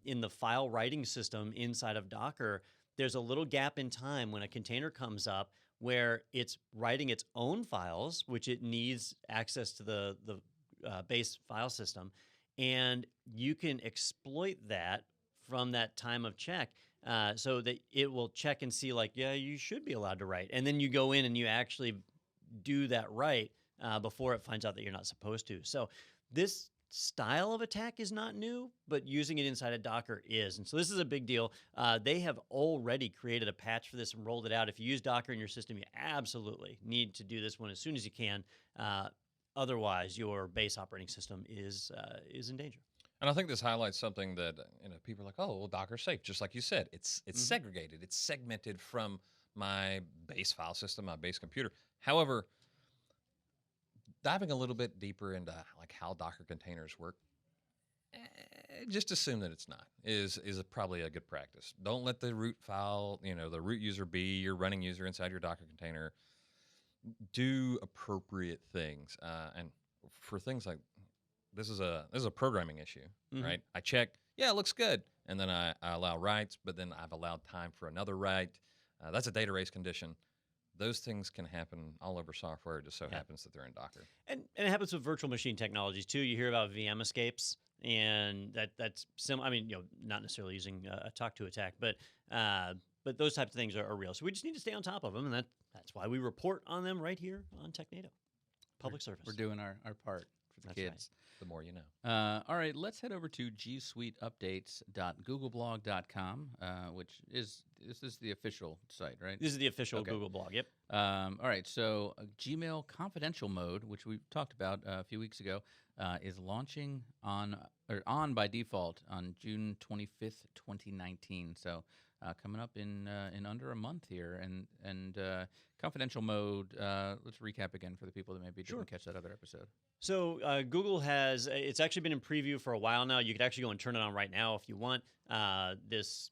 in the file writing system inside of Docker, there's a little gap in time when a container comes up where it's writing its own files, which it needs access to the base file system. And you can exploit that from that time of check. So that it will check and see like, yeah, you should be allowed to write. And then you go in and you actually do that write before it finds out that you're not supposed to. So this style of attack is not new, but using it inside of Docker is. And so this is a big deal. They have already created a patch for this and rolled it out. If you use Docker in your system, you absolutely need to do this one as soon as you can. Otherwise, your base operating system is in danger. And I think this highlights something that people are like, oh, well, Docker's safe. Just like you said, it's segregated. It's segmented from my base file system, my base computer. However, diving a little bit deeper into like how Docker containers work, just assume that it's not is probably a good practice. Don't let the root file, the root user be your running user inside your Docker container. Do appropriate things, and for things like this is a programming issue, right? I check, yeah, it looks good, and then I allow writes, but then I've allowed time for another write. That's a data race condition. Those things can happen all over software. It just so happens that they're in Docker. And it happens with virtual machine technologies too. You hear about VM escapes, and that's similar. I mean, not necessarily using a talk to attack, but those types of things are real. So we just need to stay on top of them, and that's why we report on them right here on Technado. Public service. We're doing our part for the That's kids. right. The more you know. All right, let's head over to gsuiteupdates.googleblog.com, which is This is the official site, right? This is the official Okay. Google blog. Yep. All right. So Gmail confidential mode, which we talked about a few weeks ago, is launching on by default on June 25th, 2019. So coming up in under a month here, and confidential mode. Let's recap again for the people that maybe didn't catch that other episode. So Google has, it's actually been in preview for a while now. You could actually go and turn it on right now if you want. This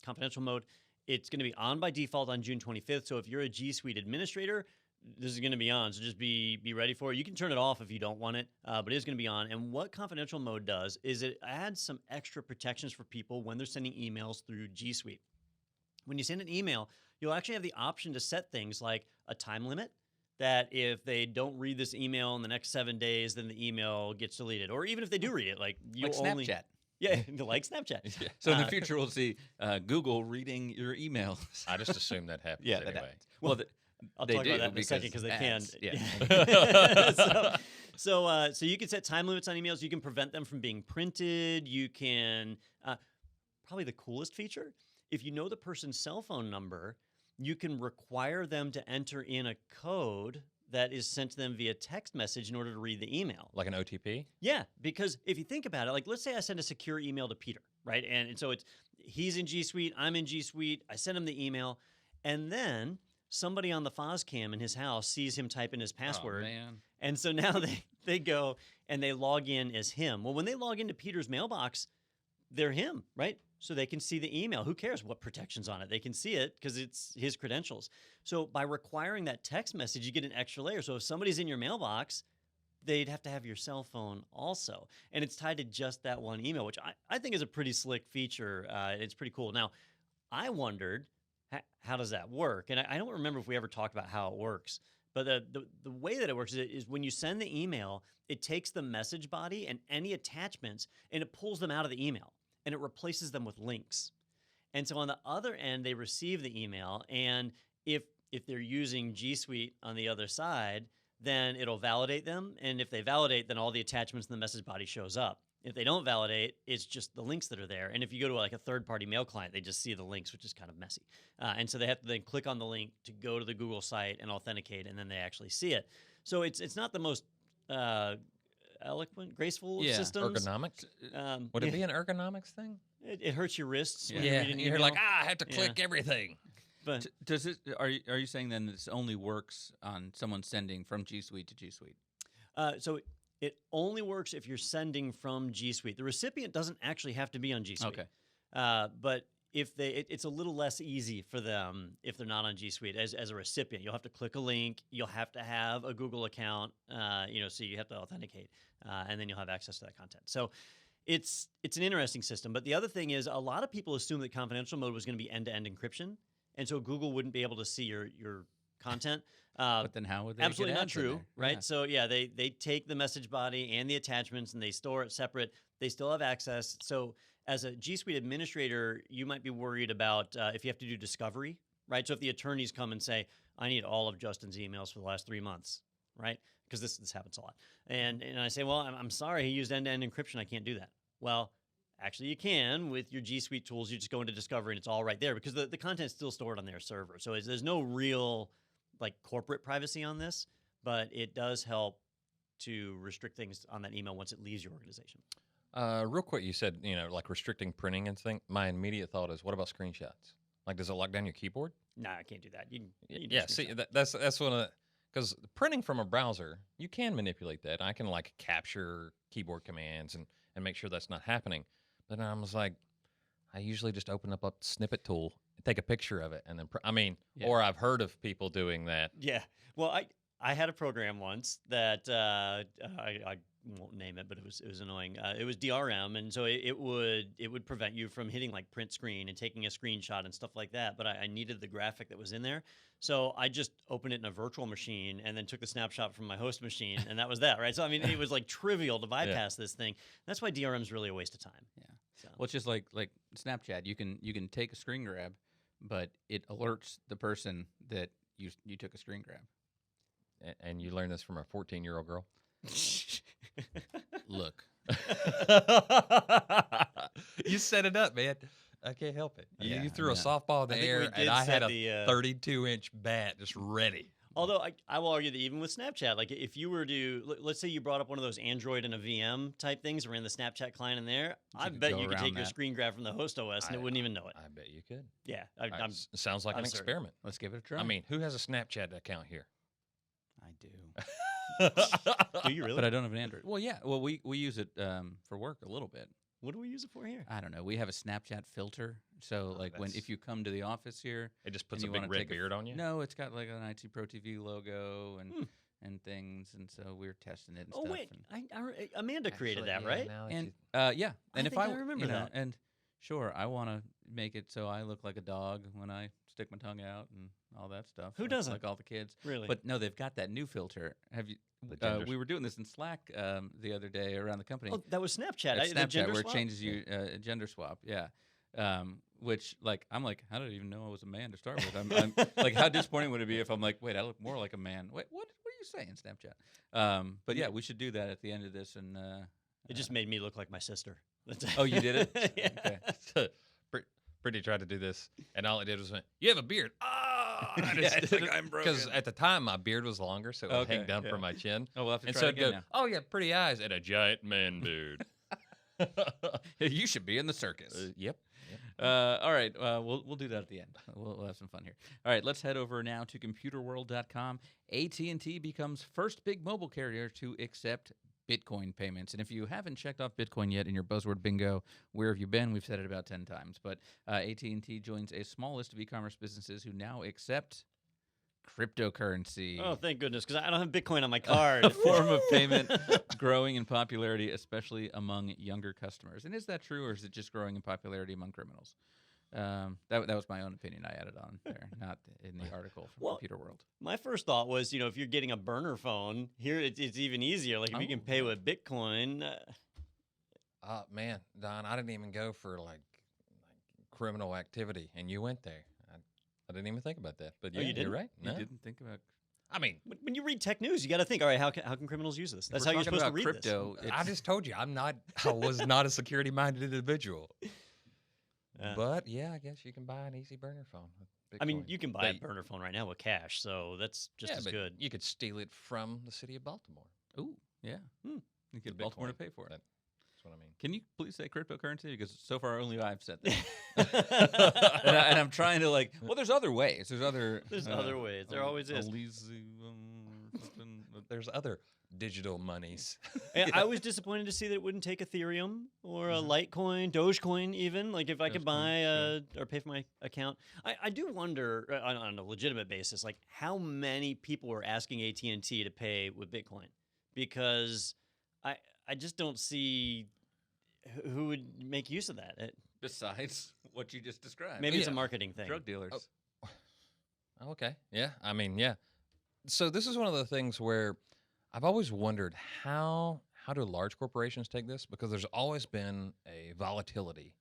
confidential mode, it's going to be on by default on June 25th. So if you're a G Suite administrator, this is going to be on. So just be ready for it. You can turn it off if you don't want it, but it is going to be on. And what confidential mode does is it adds some extra protections for people when they're sending emails through G Suite. When you send an email, you'll actually have the option to set things like a time limit, that if they don't read this email in the next 7 days, then the email gets deleted. Or even if they do read it, like you'll Like only... Snapchat. Yeah, like Snapchat. Yeah. So in the future, we'll see Google reading your emails. I just assume that happens Yeah, that anyway. happens. Well, I'll they talk do about that in a second because they ads, can. yeah. So you can set time limits on emails. You can prevent them from being printed. You can probably the coolest feature, if you know the person's cell phone number, you can require them to enter in a code that is sent to them via text message in order to read the email. Like an OTP? Yeah, because if you think about it, like let's say I send a secure email to Peter, right? And so he's in G Suite, I'm in G Suite, I send him the email, and then somebody on the FOSCam in his house sees him type in his password. Oh, man. And so now they go and they log in as him. Well, when they log into Peter's mailbox, they're him, right? So they can see the email. Who cares what protection's on it? They can see it because it's his credentials. So by requiring that text message, you get an extra layer. So if somebody's in your mailbox, they'd have to have your cell phone also. And it's tied to just that one email, which I think is a pretty slick feature. It's pretty cool. Now, I wondered, how does that work? And I don't remember if we ever talked about how it works. But the way that it works is when you send the email, it takes the message body and any attachments, and it pulls them out of the email, and it replaces them with links. And so on the other end, they receive the email, and if they're using G Suite on the other side, then it'll validate them. And if they validate, then all the attachments in the message body shows up. If they don't validate, it's just the links that are there. And if you go to like a third-party mail client, they just see the links, which is kind of messy. And so they have to then click on the link to go to the Google site and authenticate, and then they actually see it. So it's not the most eloquent, graceful Yeah. systems. Ergonomics? Would it be an ergonomics thing? It hurts your wrists when Yeah. you read an You're email. like, I have to click everything. But Does it? Are you saying then this only works on someone sending from G Suite to G Suite? so it only works if you're sending from G Suite. The recipient doesn't actually have to be on G Suite. Okay. But if it's a little less easy for them if they're not on G Suite. As a recipient, you'll have to click a link. You'll have to have a Google account. So you have to authenticate, and then you'll have access to that content. So it's an interesting system. But the other thing is, a lot of people assume that confidential mode was going to be end-to-end encryption, and so Google wouldn't be able to see your content. But then how would they? Absolutely get not ads in true, there? right? Yeah. So yeah, they take the message body and the attachments and they store it separate. They still have access. So as a G Suite administrator, you might be worried about if you have to do discovery, right? So if the attorneys come and say, I need all of Justin's emails for the last 3 months, right? Because this happens a lot. And I say, well, I'm sorry, he used end-to-end encryption. I can't do that. Well, actually, you can with your G Suite tools. You just go into discovery and it's all right there because the content's still stored on their server. So there's no real like corporate privacy on this, but it does help to restrict things on that email once it leaves your organization. Real quick, you said, like restricting printing and thing. My immediate thought is, what about screenshots? Like, does it lock down your keyboard? Nah, I can't do that. You can do Yeah, see, screenshots. that's one of the, because printing from a browser, you can manipulate that. I can like capture keyboard commands and make sure that's not happening. But I was like, I usually just open up a snippet tool, take a picture of it, and then Yeah. or I've heard of people doing that. Yeah. Well, I had a program once that I won't name it, but it was annoying. It was DRM, and so it would prevent you from hitting like print screen and taking a screenshot and stuff like that. But I needed the graphic that was in there, so I just opened it in a virtual machine and then took the snapshot from my host machine, and that was that, right? So I mean, it was like trivial to bypass this thing. That's why DRM is really a waste of time. Yeah. So. Well, it's just like Snapchat. You can take a screen grab, but it alerts the person that you took a screen grab. And you learned this from a 14-year-old girl? Look. You set it up, man. I can't help it. Yeah, You threw I a mean, softball in the I think we air, did and I had set a the, 32-inch bat just ready. Although I will argue that even with Snapchat, like if you were to, let's say you brought up one of those Android and a VM type things, ran the Snapchat client in there, I could bet go you could around take your that. screen grab from the host OS and it wouldn't even know it. I bet you could. Yeah, I'm, sounds like I'm an certain. experiment. Let's give it a try. I mean, who has a Snapchat account here? I do. do you really? But I don't have an Android. Well, yeah. Well, we use it for work a little bit. What do we use it for here? I don't know. We have a Snapchat filter. So, like, when that's- if you come to the office here, It just puts and a you big wanna red take a beard on you? no, it's got like an IT Pro TV logo and things, and so we're testing it and Oh stuff. wait, and, Amanda created Actually, that, right? now that and you- yeah, I and if think I I remember you know, that. and sure, I want to make it so I look like a dog when I stick my tongue out and all that stuff. Who like- doesn't? Like all the kids. Really? But no, they've got that new filter. Have you? The gender We were doing this in Slack the other day around the company. oh, that was Snapchat. It's the Snapchat gender where swap? it changes you gender swap. Yeah. Which like I'm like, how did I even know I was a man to start with? I'm like, how disappointing would it be if I'm like, wait, I look more like a man. Wait, what are you saying, Snapchat? But yeah, we should do that at the end of this. And It just made me look like my sister. oh, you did it? Yeah. Okay. So, Brittany tried to do this, and all it did was went, "You have a beard." Ah, Yeah, it's like, I'm broken. Because at the time my beard was longer, so it would hang Okay, down yeah. from my chin. Oh, we'll have to And try so it it'd go, again "Oh yeah, pretty eyes and a giant man beard." now. You should be in the circus. Yep. All right, we'll do that at the end. We'll have some fun here. All right, let's head over now to computerworld.com. AT&T becomes first big mobile carrier to accept Bitcoin payments. And if you haven't checked off Bitcoin yet in your buzzword bingo, where have you been? We've said it about 10 times. But AT&T joins a small list of e-commerce businesses who now accept cryptocurrency. Oh, thank goodness, because I don't have Bitcoin on my card. A form of payment growing in popularity, especially among younger customers. And is that true, or is it just growing in popularity among criminals? That was my own opinion I added on there, not in the article from Well, Computer World. My first thought was, if you're getting a burner phone, here it's even easier. Like if you can pay with Bitcoin. Man, Don, I didn't even go for like criminal activity, and you went there. I didn't even think about that. But Oh, you you're didn't? right. You No. didn't think about. I mean, When you read tech news, you got to think, all right, how can criminals use this? That's We're how you're talking supposed to about read crypto. I just told you I was not a security-minded individual. this. But yeah, I guess you can buy an easy burner phone with Bitcoin. I mean, you can buy a But- burner phone right now with cash, so that's just yeah, as but good. You could steal it from the city of Baltimore. Ooh, yeah. You get With Baltimore to Bitcoin. pay for it. That's what I mean. Can you please say cryptocurrency? Because so far only I've said that. and I'm trying to well, there's other ways. There's other. There's other ways. There always is. Something. There's other digital monies. And I was disappointed to see that it wouldn't take Ethereum or a Litecoin, Dogecoin, even. Like if I could buy or pay for my account, I do wonder on a legitimate basis, like how many people were asking AT&T to pay with Bitcoin, because I just don't see who would make use of that. Besides what you just described. Maybe it's a Yeah. marketing thing. Drug dealers. Okay. Yeah. I mean, yeah. So this is one of the things where I've always wondered how do large corporations take this, because there's always been a volatility.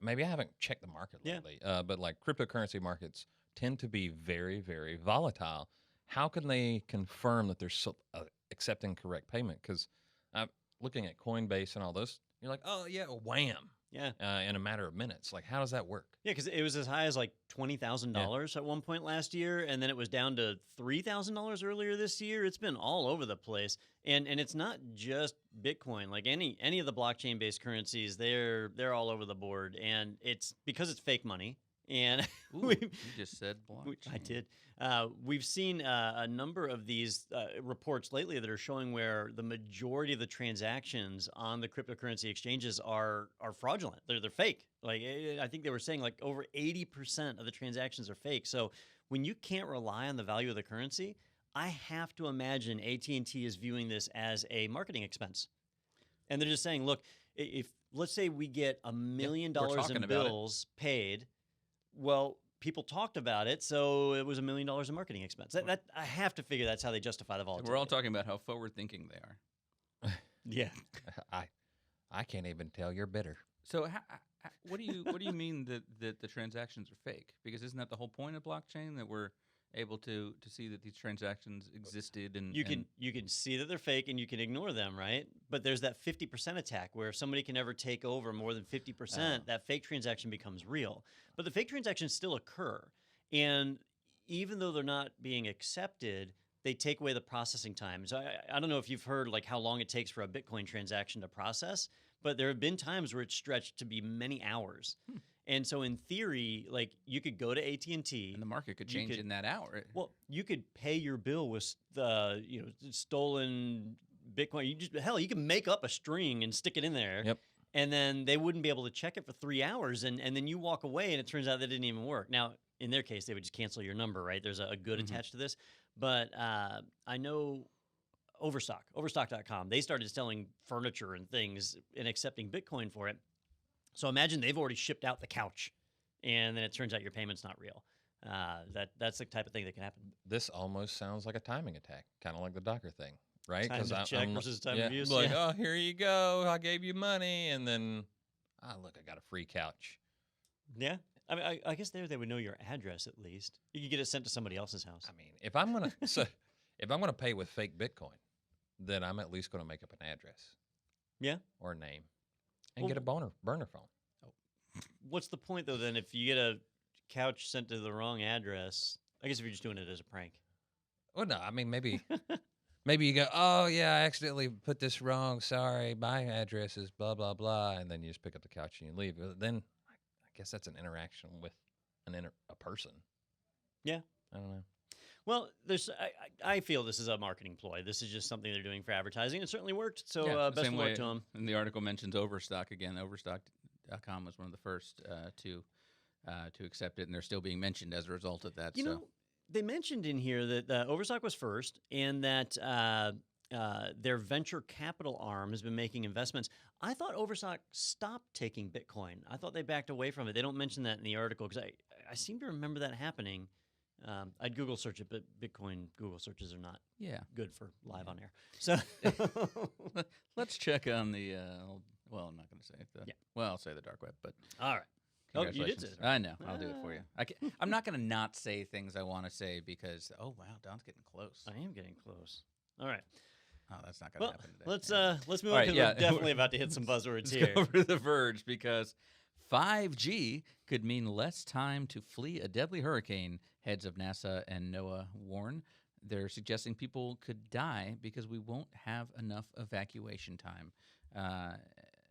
Maybe I haven't checked the market Yeah. lately, but like cryptocurrency markets tend to be very, very volatile. How can they confirm that they're accepting correct payment? Because looking at Coinbase and all those, you're like, oh yeah, wham, Yeah. in a matter of minutes. Like, how does that work? Yeah, because it was as high as like $20,000 at one point last year, and then it was down to $3,000 earlier this year. It's been all over the place, and it's not just Bitcoin. Like any of the blockchain-based currencies, they're all over the board, and it's because it's fake money. And Ooh, you just said blockchain. I did. We've seen a number of these reports lately that are showing where the majority of the transactions on the cryptocurrency exchanges are fraudulent. They're fake. Like I think they were saying like over 80% of the transactions are fake. So when you can't rely on the value of the currency, I have to imagine AT&T is viewing this as a marketing expense. And they're just saying, look, if let's say we get $1 million talking in about it. bills paid, well, people talked about it, so it was $1 million in marketing expense. That I have to figure that's how they justify the volatility. We're all talking about how forward-thinking they are. Yeah. I can't even tell you're bitter. So what do you mean that the transactions are fake? Because isn't that the whole point of blockchain, that we're able to see that these transactions existed, and You can see that they're fake and you can ignore them, right? But there's that 50% attack where if somebody can ever take over more than 50%, that fake transaction becomes real. But the fake transactions still occur. And even though they're not being accepted, they take away the processing time. So I don't know if you've heard like how long it takes for a Bitcoin transaction to process, but there have been times where it's stretched to be many hours. And so in theory, like you could go to AT&T and the market could change in that hour. Well, you could pay your bill with the stolen Bitcoin. You can make up a string and stick it in there. Yep. And then they wouldn't be able to check it for 3 hours, and then you walk away, and it turns out that didn't even work. Now, in their case, they would just cancel your number, right? There's a good attached to this. But I know Overstock.com, they started selling furniture and things and accepting Bitcoin for it. So imagine they've already shipped out the couch, and then it turns out your payment's not real. That's the type of thing that can happen. This almost sounds like a timing attack, kind of like the Docker thing, right? Time to check versus time of use. Like, oh, here you go. I gave you money, and then, look, I got a free couch. Yeah. I mean, I guess they would know your address at least. You could get it sent to somebody else's house. I mean, if I'm gonna pay with fake Bitcoin, then I'm at least gonna make up an address. Yeah. Or a name, and get a burner phone. What's the point though? Then, if you get a couch sent to the wrong address, I guess if you're just doing it as a prank. Well, no, I mean maybe you go, oh yeah, I accidentally put this wrong. Sorry, my address is blah blah blah, and then you just pick up the couch and you leave. Then I guess that's an interaction with a person. Yeah, I don't know. Well, I feel this is a marketing ploy. This is just something they're doing for advertising. It certainly worked. So best of luck to them. And the article mentions Overstock again. Overstock.com was one of the first to accept it, and they're still being mentioned as a result of that. You know, they mentioned in here that Overstock was first, and that their venture capital arm has been making investments. I thought Overstock stopped taking Bitcoin. I thought they backed away from it. They don't mention that in the article because I seem to remember that happening. I'd Google search it, but Bitcoin Google searches are not good for live on air. So let's check on the. Well, I'm not going to say the. Well, I'll say the dark web, but all right. Oh, you did say it. I know. I'll do it for you. I'm not going to not say things I want to say because wow, Don's getting close. I am getting close. All right. Oh, that's not going to happen today. Let's move on because we're definitely about to hit some buzzwords here. Let's go over to the Verge because 5G could mean less time to flee a deadly hurricane. Heads of NASA and NOAA warn. They're suggesting people could die because we won't have enough evacuation time.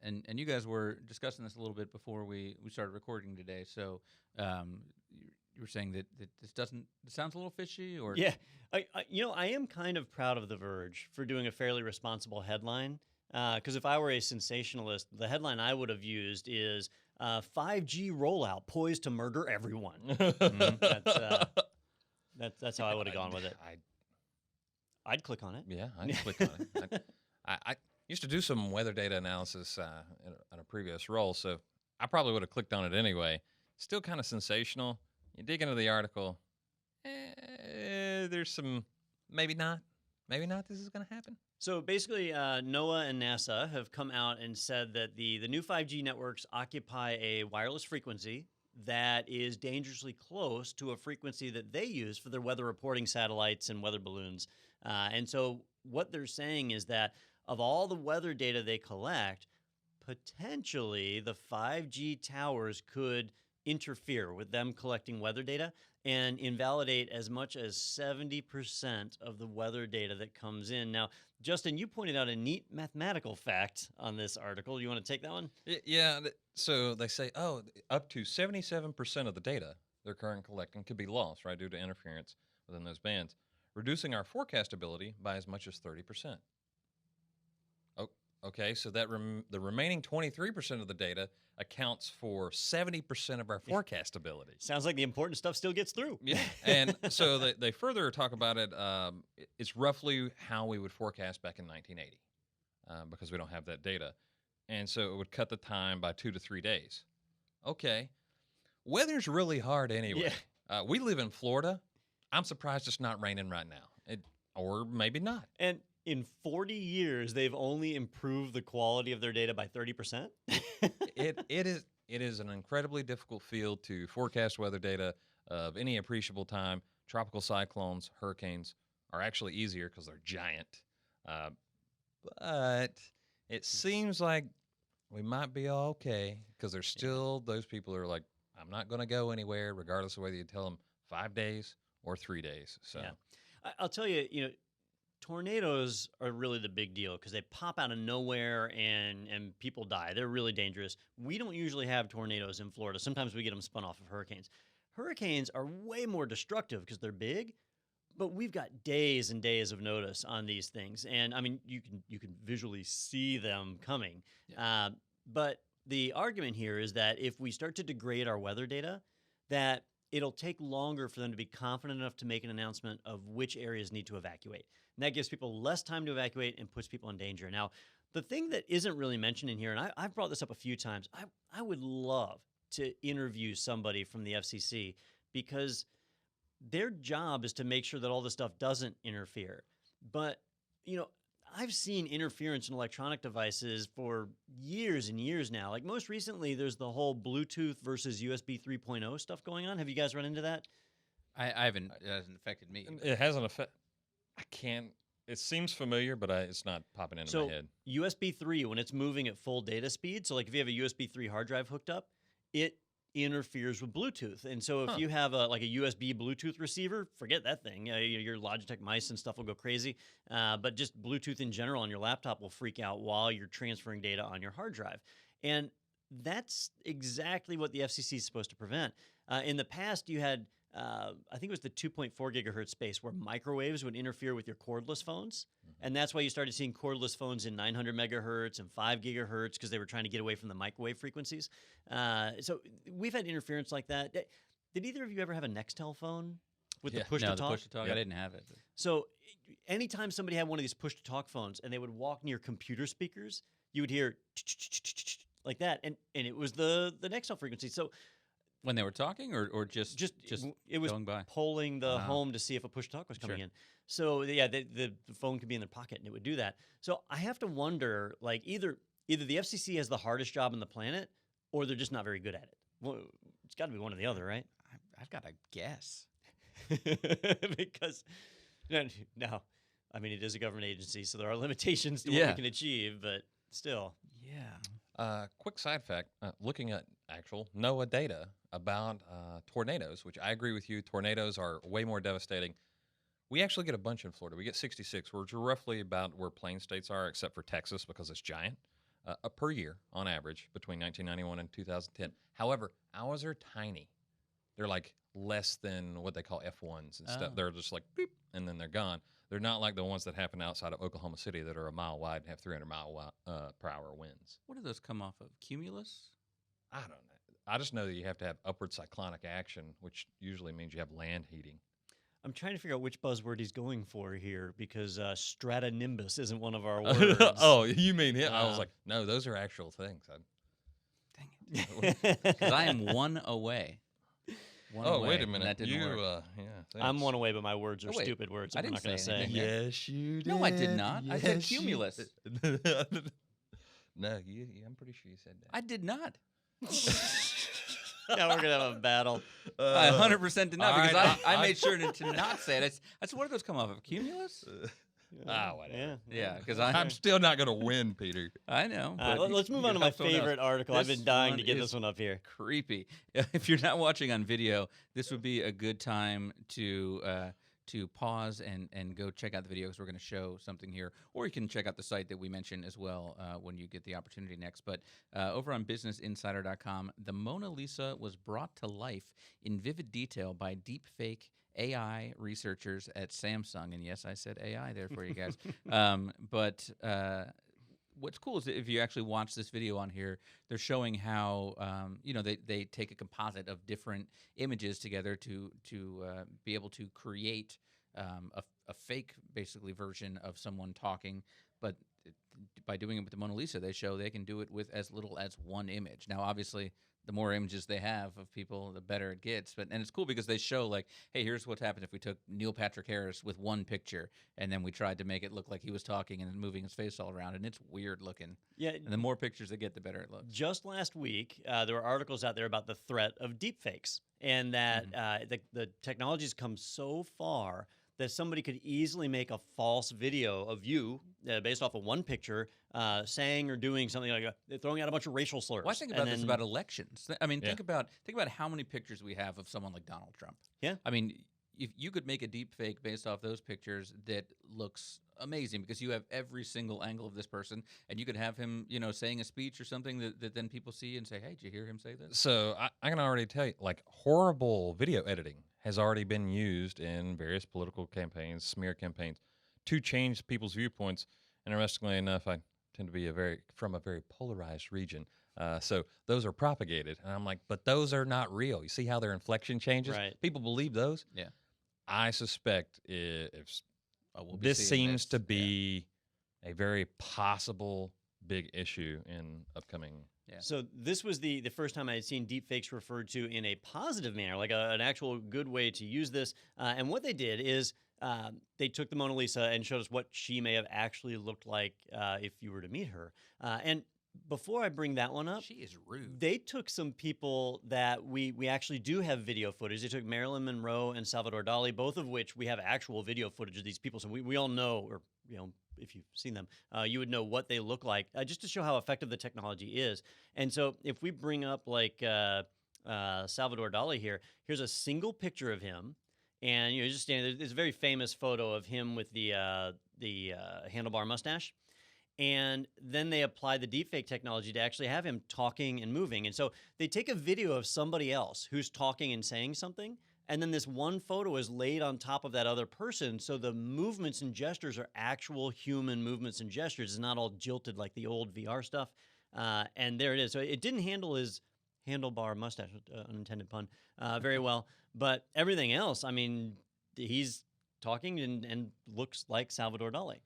And you guys were discussing this a little bit before we started recording today. So you were saying that this sounds a little fishy, or yeah, I am kind of proud of The Verge for doing a fairly responsible headline. Because if I were a sensationalist, the headline I would have used is 5G rollout poised to murder everyone. That's how I would have gone with it. I'd click on it. Yeah, I'd click on it. I used to do some weather data analysis in a previous role, so I probably would have clicked on it anyway. Still kind of sensational. You dig into the article, there's some maybe not this is going to happen. So basically, NOAA and NASA have come out and said that the new 5G networks occupy a wireless frequency that is dangerously close to a frequency that they use for their weather reporting satellites and weather balloons. And so what they're saying is that of all the weather data they collect, potentially the 5G towers could interfere with them collecting weather data and invalidate as much as 70% of the weather data that comes in. Now, Justin, you pointed out a neat mathematical fact on this article. You want to take that one? Yeah. So they say, up to 77% of the data they're currently collecting could be lost, right, due to interference within those bands, reducing our forecastability by as much as 30%. Okay, so that the remaining 23% of the data accounts for 70% of our forecastability. Sounds like the important stuff still gets through. Yeah, and so they further talk about it. It's roughly how we would forecast back in 1980 because we don't have that data. And so it would cut the time by 2 to 3 days. Okay, weather's really hard anyway. Yeah. We live in Florida. I'm surprised it's not raining right now, or maybe not. And in 40 years, they've only improved the quality of their data by 30%. It is an incredibly difficult field to forecast weather data of any appreciable time. tropical cyclones, hurricanes are actually easier because they're giant. But it seems like we might be all okay because there's still those people who are like, I'm not going to go anywhere, regardless of whether you tell them 5 days or 3 days. So, I'll tell you, tornadoes are really the big deal because they pop out of nowhere and people die. They're really dangerous. We don't usually have tornadoes in Florida. Sometimes we get them spun off of hurricanes. Hurricanes are way more destructive because they're big, but we've got days and days of notice on these things. And I mean, you can visually see them coming. Yeah. But the argument here is that if we start to degrade our weather data, that it'll take longer for them to be confident enough to make an announcement of which areas need to evacuate. And that gives people less time to evacuate and puts people in danger. Now, the thing that isn't really mentioned in here, and I've brought this up a few times, I would love to interview somebody from the FCC because their job is to make sure that all this stuff doesn't interfere. But, I've seen interference in electronic devices for years and years now. Like most recently, there's the whole Bluetooth versus USB 3.0 stuff going on. Have you guys run into that? I haven't. It hasn't affected me. it hasn't affected. I can't. It seems familiar, but it's not popping into my head. USB 3, when it's moving at full data speed, so like if you have a USB 3 hard drive hooked up, it interferes with Bluetooth. And so if you have a USB Bluetooth receiver, forget that thing. Your Logitech mice and stuff will go crazy. But just Bluetooth in general on your laptop will freak out while you're transferring data on your hard drive. And that's exactly what the FCC is supposed to prevent. In the past, you had, I think it was the 2.4 gigahertz space where microwaves would interfere with your cordless phones. And that's why you started seeing cordless phones in 900 megahertz and 5 gigahertz because they were trying to get away from the microwave frequencies. So we've had interference like that. Did either of you ever have a Nextel phone with the push-to-talk? No, the push-to-talk. I didn't have it. So anytime somebody had one of these push-to-talk phones and they would walk near computer speakers, you would hear like that. And it was the Nextel frequency. So when they were talking or just it was going by? polling the home to see if a push-to-talk was coming in. So yeah, the phone could be in their pocket and it would do that. So I have to wonder, like either the FCC has the hardest job on the planet, or they're just not very good at it. Well, it's got to be one or the other, right? I've got to guess. Because now, I mean, it is a government agency, so there are limitations to what we can achieve, but still. Yeah. Quick side fact, looking at actual NOAA data about tornadoes, which I agree with you, tornadoes are way more devastating. We actually get a bunch in Florida. We get 66, which are roughly about where plain states are, except for Texas because it's giant, per year on average between 1991 and 2010. However, ours are tiny. They're like less than what they call F1s and stuff. They're just like, beep, and then they're gone. They're not like the ones that happen outside of Oklahoma City that are a mile wide and have 300 mile per hour winds. What do those come off of? Cumulus? I don't know. I just know that you have to have upward cyclonic action, which usually means you have land heating. I'm trying to figure out which buzzword he's going for here because stratonimbus isn't one of our words. Oh, you mean him? I was like, no, those are actual things. Dang it. Because I am one away. Wait a minute. That didn't work. I'm one away, but my words are stupid words. I didn't not going to say anything. Yes, you did. No, I did not. I said cumulus. No, I'm pretty sure you said that. I did not. Now we're going to have a battle. I 100% did not because right, I made sure to not say it. I said, what do those come off of? Cumulus? Whatever. Yeah, because I'm still not going to win, Peter. I know. Let's move on to my favorite article. I've been dying to get this one up here. Creepy. If you're not watching on video, this would be a good time to pause and go check out the video because we're going to show something here. Or you can check out the site that we mentioned as well when you get the opportunity next. But over on businessinsider.com, the Mona Lisa was brought to life in vivid detail by deepfake AI researchers at Samsung. And yes, I said AI there for you guys. But what's cool is that if you actually watch this video on here, they're showing how they take a composite of different images together to be able to create a fake basically version of someone talking. But by doing it with the Mona Lisa, they show they can do it with as little as one image. Now, obviously, the more images they have of people, the better it gets. And it's cool because they show like, hey, here's what happened if we took Neil Patrick Harris with one picture and then we tried to make it look like he was talking and moving his face all around, and it's weird looking. Yeah. And the more pictures they get, the better it looks. Just last week, there were articles out there about the threat of deepfakes, and that the technology's come so far that somebody could easily make a false video of you based off of one picture saying or doing something like throwing out a bunch of racial slurs. Well, I think about this about elections. I mean, think about how many pictures we have of someone like Donald Trump. Yeah. I mean, if you could make a deep fake based off those pictures that looks amazing because you have every single angle of this person, and you could have him, saying a speech or something that then people see and say, hey, did you hear him say this? So I can already tell you, like, horrible video editing has already been used in various political campaigns, smear campaigns, to change people's viewpoints. Interestingly enough, I tend to be from a very polarized region. So those are propagated. And I'm like, but those are not real. You see how their inflection changes? Right. People believe those? Yeah. I suspect if we'll be this seeing seems this. to be a very possible big issue in upcoming. Yeah. So this was the first time I had seen deepfakes referred to in a positive manner, like an actual good way to use this. And what they did is they took the Mona Lisa and showed us what she may have actually looked like if you were to meet her. And before I bring that one up, She is rude. they took some people that we actually do have video footage. They took Marilyn Monroe and Salvador Dali, both of which we have actual video footage of these people. So we all know, or if you've seen them, you would know what they look like, just to show how effective the technology is. And so if we bring up like Salvador Dali here, here's a single picture of him. And he's just standing there. There's a very famous photo of him with the handlebar mustache. And then they apply the deepfake technology to actually have him talking and moving. And so they take a video of somebody else who's talking and saying something, and then this one photo is laid on top of that other person, so the movements and gestures are actual human movements and gestures. It's not all jilted like the old VR stuff. And there it is. So it didn't handle his handlebar mustache, unintended pun, very well. But everything else, I mean, he's talking and looks like Salvador Dali.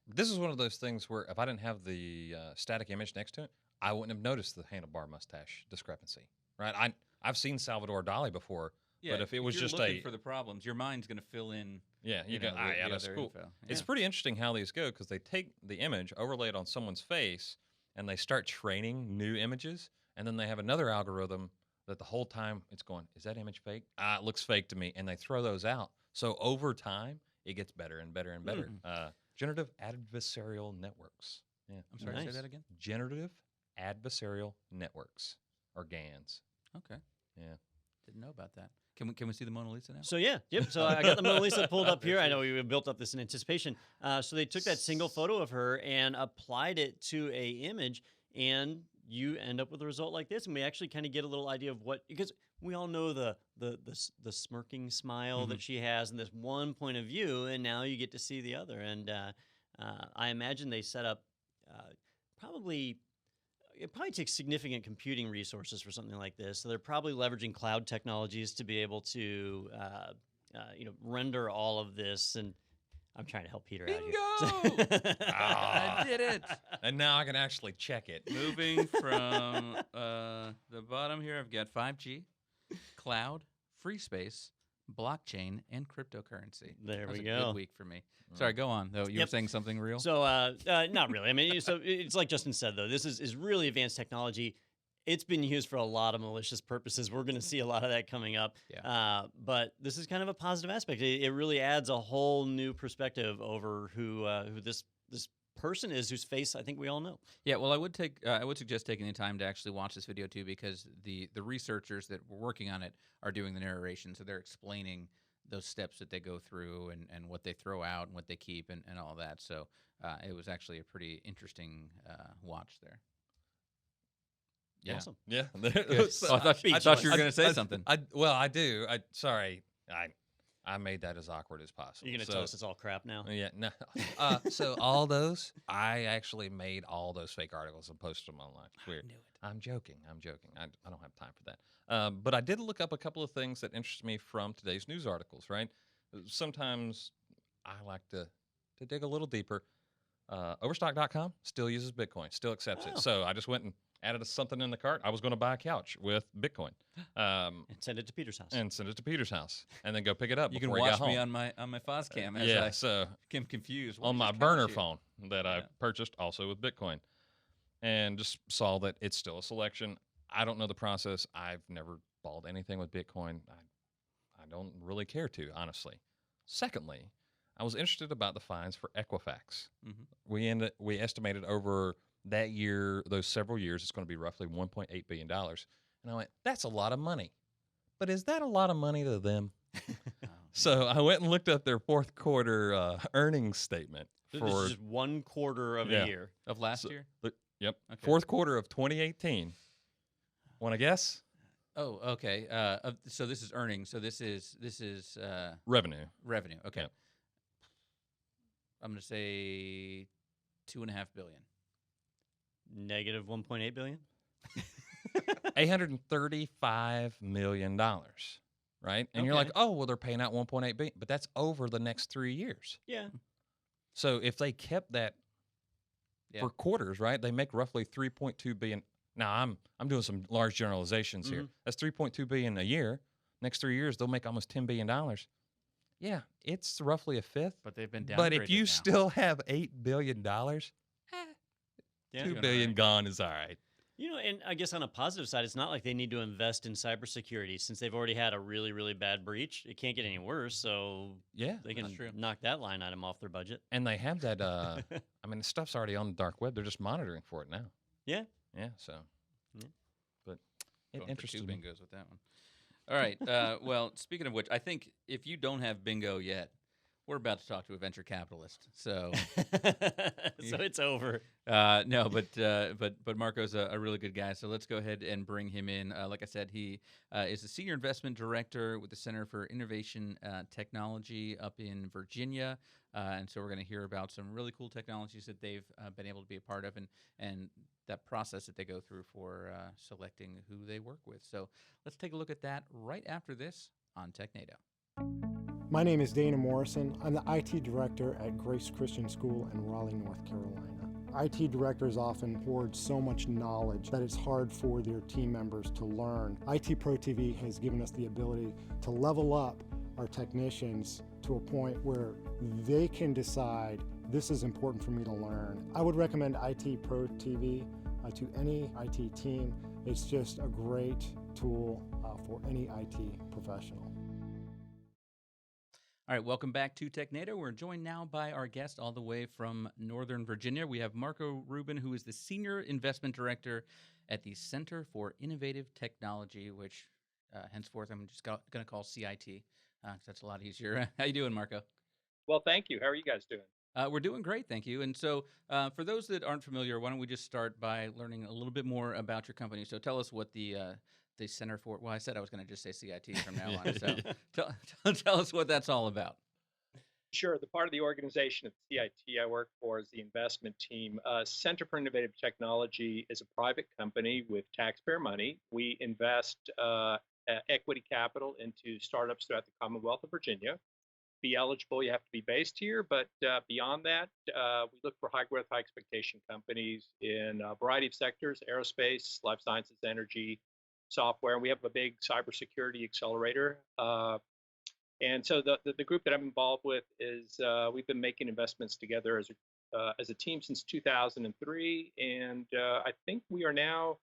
This is one of those things where if I didn't have the static image next to it, I wouldn't have noticed the handlebar mustache discrepancy, right? I've seen Salvador Dali before, Yeah, but if it was you're just looking for the problems, your mind's going to fill in. yeah, you go, the that's other cool. info. It's Yeah. pretty interesting how these go because they take the image, overlay it on someone's face, and they start training new images, and then they have another algorithm that the whole time it's going, is that image fake? It looks fake to me, and they throw those out. So over time, it gets better and better and better. Generative adversarial networks. Yeah, I'm sorry, Nice. say that again? generative adversarial networks, or GANs. Okay. Yeah. Didn't know about that. Can we see the Mona Lisa now? So yep. So I got the Mona Lisa pulled up here. I know we built up this in anticipation. So they took that single photo of her and applied it to a image, and you end up with a result like this. And we actually kind of get a little idea of what, because we all know the smirking smile that she has in this one point of view, and now you get to see the other. And I imagine they set up it probably takes significant computing resources for something like this. So they're probably leveraging cloud technologies to be able to, render all of this. And I'm trying to help Peter out here. I did it. And now I can actually check it. Moving from the bottom here, I've got 5G, cloud, free space, blockchain, and cryptocurrency. There That was we a go. good week for me. Sorry, go on, though. You were Yep. saying something real? So not really. I mean, so it's like Justin said, though. This is really advanced technology. It's been used for a lot of malicious purposes. We're going to see a lot of that coming up. Yeah. But this is kind of a positive aspect. It really adds a whole new perspective over who this person is, whose face I think we all know. Yeah, well, I would suggest taking the time to actually watch this video too, because the researchers that were working on it are doing the narration, so they're explaining those steps that they go through and what they throw out and what they keep and all that. So it was actually a pretty interesting watch there. Yeah. Awesome. Yeah. Good. Oh, I thought you were going to say something. I do. I made that as awkward as possible. You're going to So- tell us it's all crap now? Yeah, no. So all those, I actually made all those fake articles and posted them online. It's weird. knew it. I'm joking. I don't have time for that. But I did look up a couple of things that interest me from today's news articles, right? Sometimes I like to dig a little deeper. Overstock.com still uses Bitcoin, still accepts it. So I just went and added something in the cart. I was going to buy a couch with Bitcoin, And send it to Peter's house. and send it to Peter's house, and then go pick it up. You can before he watch got me home. on my Fozcam as Yeah, I so get confused. What on is my this burner couch here? phone that I Yeah. purchased also with Bitcoin, and just saw that it's still a selection. I don't know the process. I've never bought anything with Bitcoin. I don't really care to, honestly. Secondly, I was interested about the fines for Equifax. Mhm. We estimated over that year, those several years, it's going to be roughly $1.8 billion. And I went, that's a lot of money. But is that a lot of money to them? Oh, So I went and looked up their fourth quarter earnings statement This for is just 1 quarter of Yeah. a year. of last So- year? yep, Okay. fourth quarter of 2018. Want to guess? Oh, okay. So this is earnings. So this is Revenue. revenue. Okay. Yep. I'm going to say $2.5 billion. Negative 1.8 billion. $835 million, right? And you're like, Okay. oh, well, they're paying out 1.8 billion, but that's over the next 3 years. Yeah. So if they kept that Yeah. for quarters, right, they make roughly 3.2 billion. Now I'm doing some large generalizations here. That's 3.2 billion a year. Next 3 years, they'll make almost $10 billion. Yeah, it's roughly a fifth. But they've been downgraded But if you now. still have $8 billion, Yeah. $2 Doing billion alright. gone is all right. You know, and I guess on a positive side, it's not like they need to invest in cybersecurity since they've already had a really, really bad breach. It can't get any worse, so Yeah. they can That's true. knock that line item off their budget. And they have that, I mean, the stuff's already on the dark web. They're just monitoring for it now. Yeah. Yeah, so. Yeah. But it Going for interested two me. bingos with that one. All right. Well, speaking of which, I think if you don't have bingo yet, we're about to talk to a venture capitalist. So So it's over. no, but Marco's a really good guy. So let's go ahead and bring him in. Like I said, he is the senior investment director with the Center for Innovation Technology up in Virginia. And so we're going to hear about some really cool technologies that they've been able to be a part of, and that process that they go through for selecting who they work with. So let's take a look at that right after this on Technado. My name is Dana Morrison. I'm the IT director at Grace Christian School in Raleigh, North Carolina. IT directors often hoard so much knowledge that it's hard for their team members to learn. IT Pro TV has given us the ability to level up our technicians to a point where they can decide this is important for me to learn. I would recommend IT Pro TV to any IT team. It's just a great tool for any IT professional. All right, welcome back to Technado. We're joined now by our guest all the way from Northern Virginia. We have Marco Rubin, who is the Senior Investment Director at the Center for Innovative Technology, which henceforth I'm just going to call CIT. 'Cause that's a lot easier. How you doing, Marco? Well, thank you. How are you guys doing? We're doing great, thank you. And so for those that aren't familiar, why don't we just start by learning a little bit more about your company. So tell us what the Center for, well, I said I was going to just say CIT from now on. So tell us what that's all about. Sure. The part of the organization at CIT I work for is the investment team. Center for Innovative Technology is a private company with taxpayer money. We invest equity capital into startups throughout the Commonwealth of Virginia. Be eligible, you have to be based here, but beyond that, we look for high growth, high expectation companies in a variety of sectors: aerospace, life sciences, energy, software. And we have a big cybersecurity accelerator. And so the group that I'm involved with is we've been making investments together as a team since 2003, and I think we are now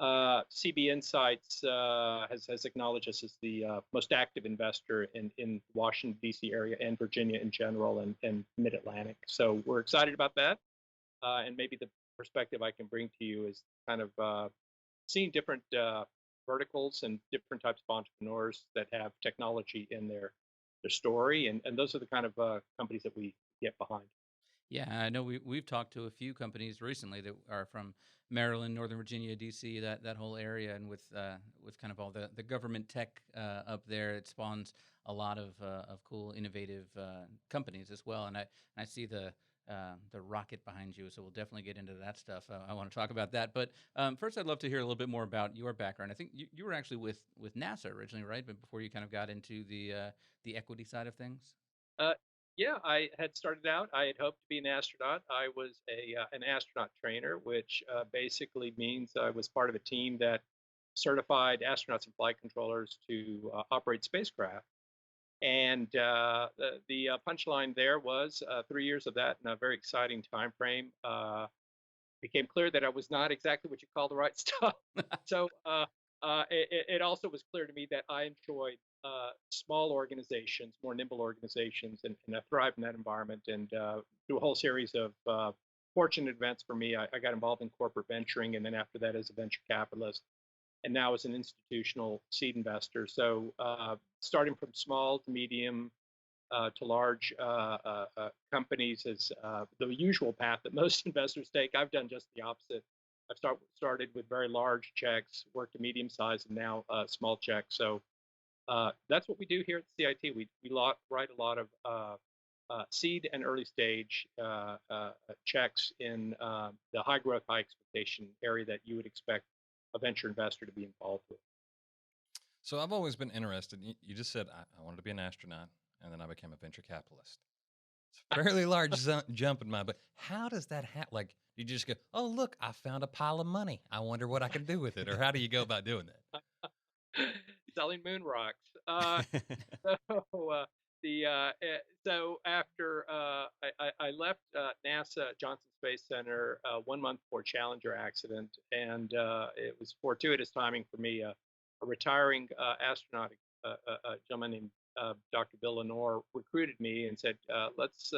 CB Insights has acknowledged us as the most active investor in Washington D.C. area and Virginia in general and Mid-Atlantic. So we're excited about that, and maybe the perspective I can bring to you is kind of seeing different verticals and different types of entrepreneurs that have technology in their story, and those are the kind of companies that we get behind. Yeah, I know we've talked to a few companies recently that are from Maryland, Northern Virginia, D.C., that whole area, and with kind of all the government tech up there, it spawns a lot of cool, innovative companies as well. And I see the rocket behind you, so we'll definitely get into that stuff. I want to talk about that, but first, I'd love to hear a little bit more about your background. I think you were actually with NASA originally, right? But before you kind of got into the equity side of things. Yeah, I had started out. I had hoped to be an astronaut. I was an astronaut trainer, which basically means I was part of a team that certified astronauts and flight controllers to operate spacecraft. And the punchline there was 3 years of that in a very exciting time frame. Became clear that I was not exactly what you call the right stuff. So it also was clear to me that I enjoyed small organizations, more nimble organizations, and I thrive in that environment. And through a whole series of fortunate events for me, I got involved in corporate venturing, and then after that as a venture capitalist, and now as an institutional seed investor. So starting from small to medium to large companies is the usual path that most investors take. I've done just the opposite. Started with very large checks, worked to medium size, and now small checks. So that's what we do here at CIT. We write a lot of seed and early stage checks in the high growth, high expectation area that you would expect a venture investor to be involved with. So I've always been interested. You just said I wanted to be an astronaut, and then I became a venture capitalist. It's a fairly large jump in my, but how does that happen? Like, you just go, oh, look, I found a pile of money. I wonder what I can do with it. Or how do you go about doing that? Selling moon rocks. So so after I left NASA Johnson Space Center 1 month before Challenger accident, and it was fortuitous timing for me. A retiring astronaut, gentleman named Dr. Bill Lenore, recruited me and said, "Let's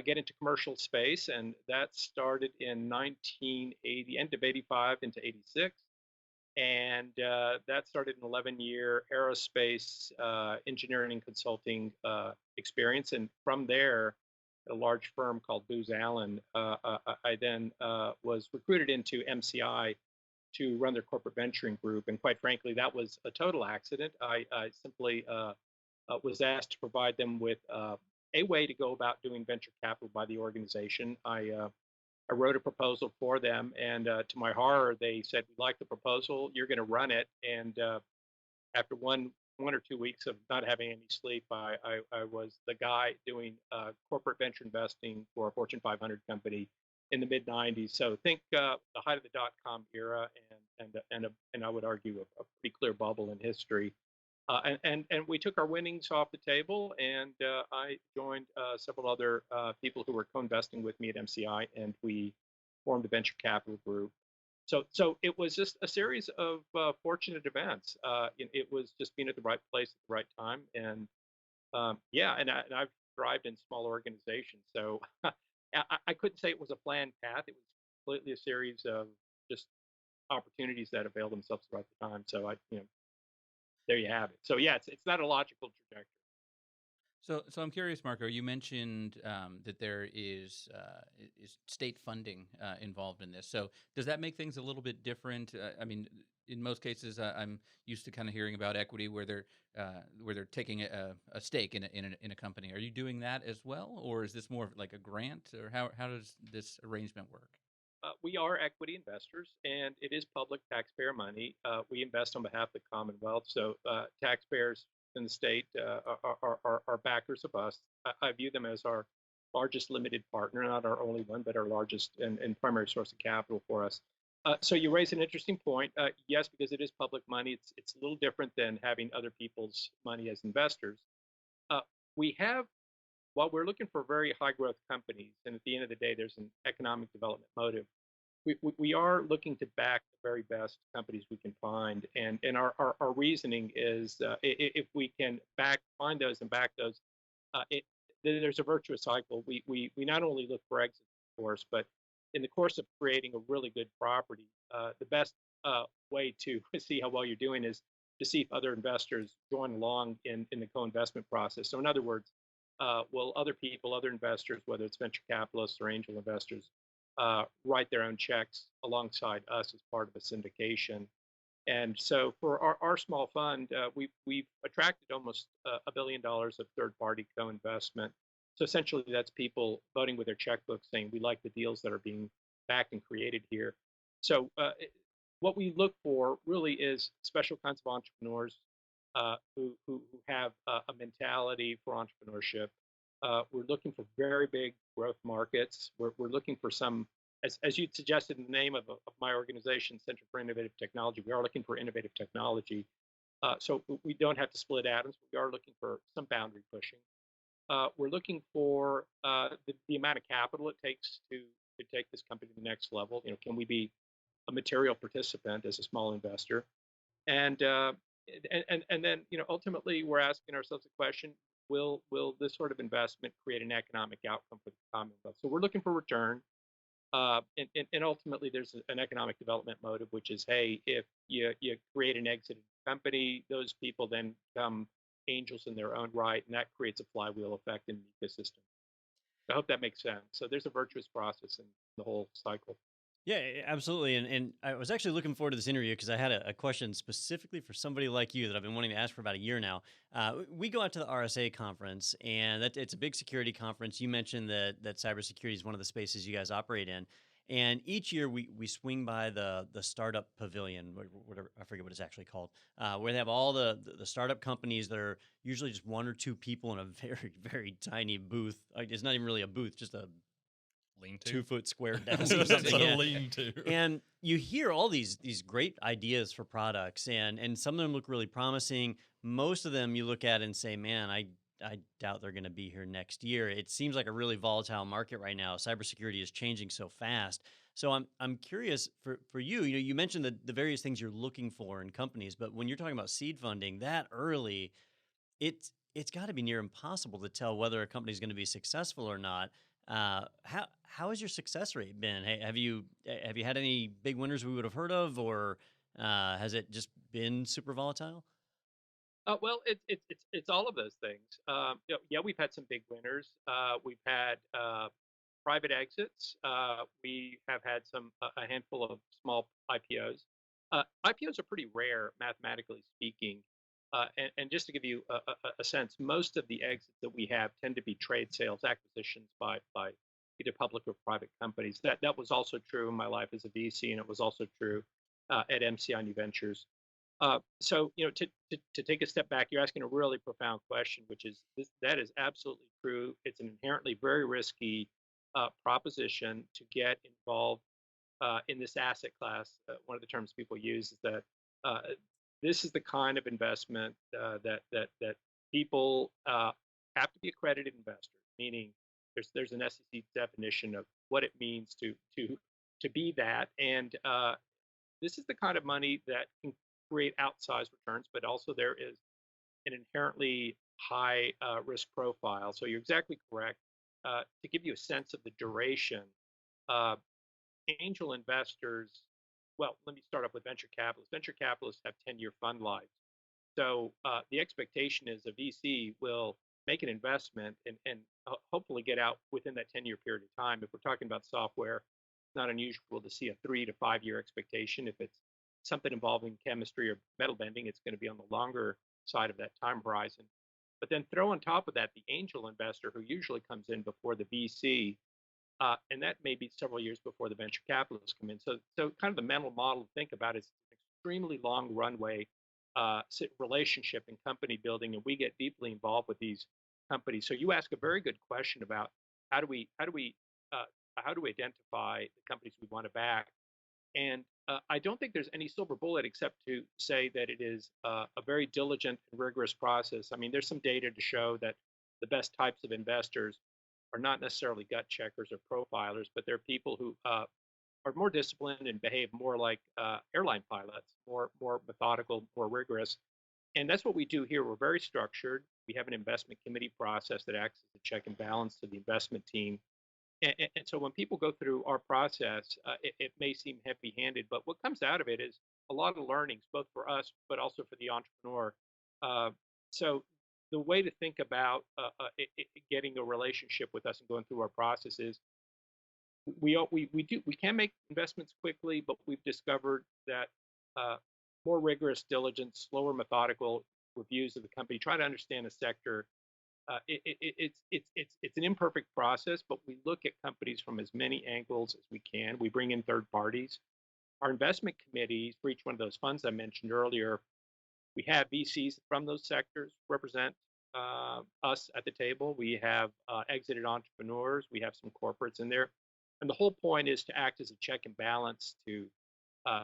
get into commercial space," and that started in 1980, end of '85 into '86. And that started an 11-year aerospace engineering and consulting experience. And from there, a large firm called Booz Allen, I then was recruited into MCI to run their corporate venturing group. And quite frankly, that was a total accident. I simply was asked to provide them with a way to go about doing venture capital by the organization. I wrote a proposal for them, and to my horror, they said, "We like the proposal. You're going to run it." And after one or 2 weeks of not having any sleep, I was the guy doing corporate venture investing for a Fortune 500 company in the mid '90s. So think the height of the .com era, and I would argue a pretty clear bubble in history. And we took our winnings off the table, and I joined several other people who were co-investing with me at MCI, and we formed a venture capital group. So it was just a series of fortunate events. It was just being at the right place at the right time, and yeah, and I've thrived in small organizations. So I couldn't say it was a planned path. It was completely a series of just opportunities that availed themselves at the right time. So there you have it. So yeah, it's not a logical trajectory. So I'm curious, Marco. You mentioned that there is state funding involved in this. So does that make things a little bit different? I mean, in most cases, I'm used to kind of hearing about equity where they're taking a stake in a company. Are you doing that as well, or is this more of like a grant, or how does this arrangement work? We are equity investors, and it is public taxpayer money. We invest on behalf of the Commonwealth, so taxpayers in the state are backers of us. I view them as our largest limited partner, not our only one, but our largest and primary source of capital for us. So you raise an interesting point. Yes, because it is public money, it's a little different than having other people's money as investors. We have, while we're looking for very high growth companies, and at the end of the day, there's an economic development motive, we are looking to back the very best companies we can find. And our reasoning is if we can find those and back those, there's a virtuous cycle. We not only look for exits, of course, but in the course of creating a really good property, the best way to see how well you're doing is to see if other investors join along in the co-investment process. So in other words, will other people, other investors, whether it's venture capitalists or angel investors, write their own checks alongside us as part of a syndication? And so for our small fund, we've attracted almost $1 billion of third-party co-investment. So essentially, that's people voting with their checkbook saying, we like the deals that are being backed and created here. So what we look for really is special kinds of entrepreneurs who have a mentality for entrepreneurship, We're looking for very big growth markets. We're looking for some, as you suggested in the name of my organization, Center for Innovative Technology, we are looking for innovative technology. So we don't have to split atoms. We are looking for some boundary pushing. We're looking for the amount of capital it takes to take this company to the next level. Can we be a material participant as a small investor? And then ultimately we're asking ourselves the question: Will this sort of investment create an economic outcome for the Commonwealth? So we're looking for return. And ultimately, there's an economic development motive, which is, hey, if you create an exited company, those people then become angels in their own right, and that creates a flywheel effect in the ecosystem. I hope that makes sense. So there's a virtuous process in the whole cycle. Yeah, absolutely. And I was actually looking forward to this interview because I had a question specifically for somebody like you that I've been wanting to ask for about a year now. We go out to the RSA conference, and it's a big security conference. You mentioned that cybersecurity is one of the spaces you guys operate in. And each year we swing by the startup pavilion, whatever, I forget what it's actually called, where they have all the startup companies that are usually just one or two people in a very, very tiny booth. It's not even really a booth, just a Lean-to. 2-foot square desk or something. It's a Yeah. lean-to. And you hear all these great ideas for products, and some of them look really promising. Most of them you look at and say, man, I doubt they're going to be here next year. It seems like a really volatile market right now. Cybersecurity is changing so fast. So I'm curious for you. You mentioned the various things you're looking for in companies, but when you're talking about seed funding that early, it's got to be near impossible to tell whether a company is going to be successful or not. How has your success rate been? Have you had any big winners we would have heard of, or has it just been super volatile? Well, it's all of those things. Yeah, we've had some big winners. We've had private exits. We have had a handful of small IPOs. IPOs are pretty rare, mathematically speaking. And just to give you a sense, most of the exits that we have tend to be trade sales, acquisitions by either public or private companies. That was also true in my life as a VC, and it was also true at MCI New Ventures. So to take a step back, you're asking a really profound question, which is that is absolutely true. It's an inherently very risky proposition to get involved in this asset class. One of the terms people use is that this is the kind of investment that people have to be accredited investors, meaning there's an SEC definition of what it means to be that, and this is the kind of money that can create outsized returns, but also there is an inherently high risk profile. So you're exactly correct. To give you a sense of the duration, angel investors, well, let me start off with venture capitalists. Venture capitalists have 10-year fund lives. So the expectation is a VC will make an investment and hopefully get out within that 10-year period of time. If we're talking about software, it's not unusual to see a 3 to 5 year expectation. If it's something involving chemistry or metal bending, it's going to be on the longer side of that time horizon. But then throw on top of that the angel investor, who usually comes in before the VC, and that may be several years before the venture capitalists come in. So kind of the mental model to think about is an extremely long runway relationship and company building, and we get deeply involved with these companies. So you ask a very good question about how do we identify the companies we want to back, and I don't think there's any silver bullet except to say that it is a very diligent and rigorous process. I mean, there's some data to show that the best types of investors are not necessarily gut checkers or profilers, but they're people who are more disciplined and behave more like airline pilots, more methodical, more rigorous. And that's what we do here. We're very structured. We have an investment committee process that acts as a check and balance to the investment team. And so when people go through our process, it may seem heavy-handed, but what comes out of it is a lot of learnings, both for us, but also for the entrepreneur. So the way to think about getting a relationship with us and going through our process is we can make investments quickly, but we've discovered that more rigorous diligence, slower methodical reviews of the company, try to understand the sector. It's an imperfect process, but we look at companies from as many angles as we can. We bring in third parties. Our investment committees for each one of those funds I mentioned earlier, we have VCs from those sectors represent us at the table. We have exited entrepreneurs. We have some corporates in there. And the whole point is to act as a check and balance to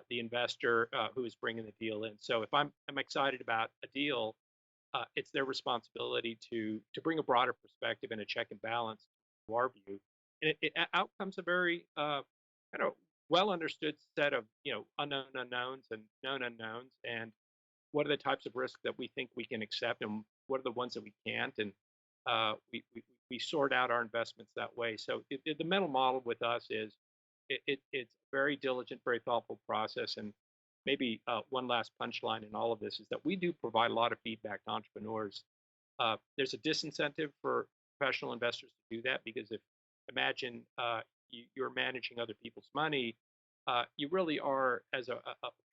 the investor who is bringing the deal in. So if I'm excited about a deal, it's their responsibility to bring a broader perspective and a check and balance to our view. And out comes a very kind of well understood set of unknown unknowns and known unknowns, and what are the types of risks that we think we can accept, and what are the ones that we can't, and we sort out our investments that way. So the mental model with us is it's a very diligent, very thoughtful process. And maybe one last punchline in all of this is that we do provide a lot of feedback to entrepreneurs. There's a disincentive for professional investors to do that, because if imagine you're managing other people's money, you really are, as a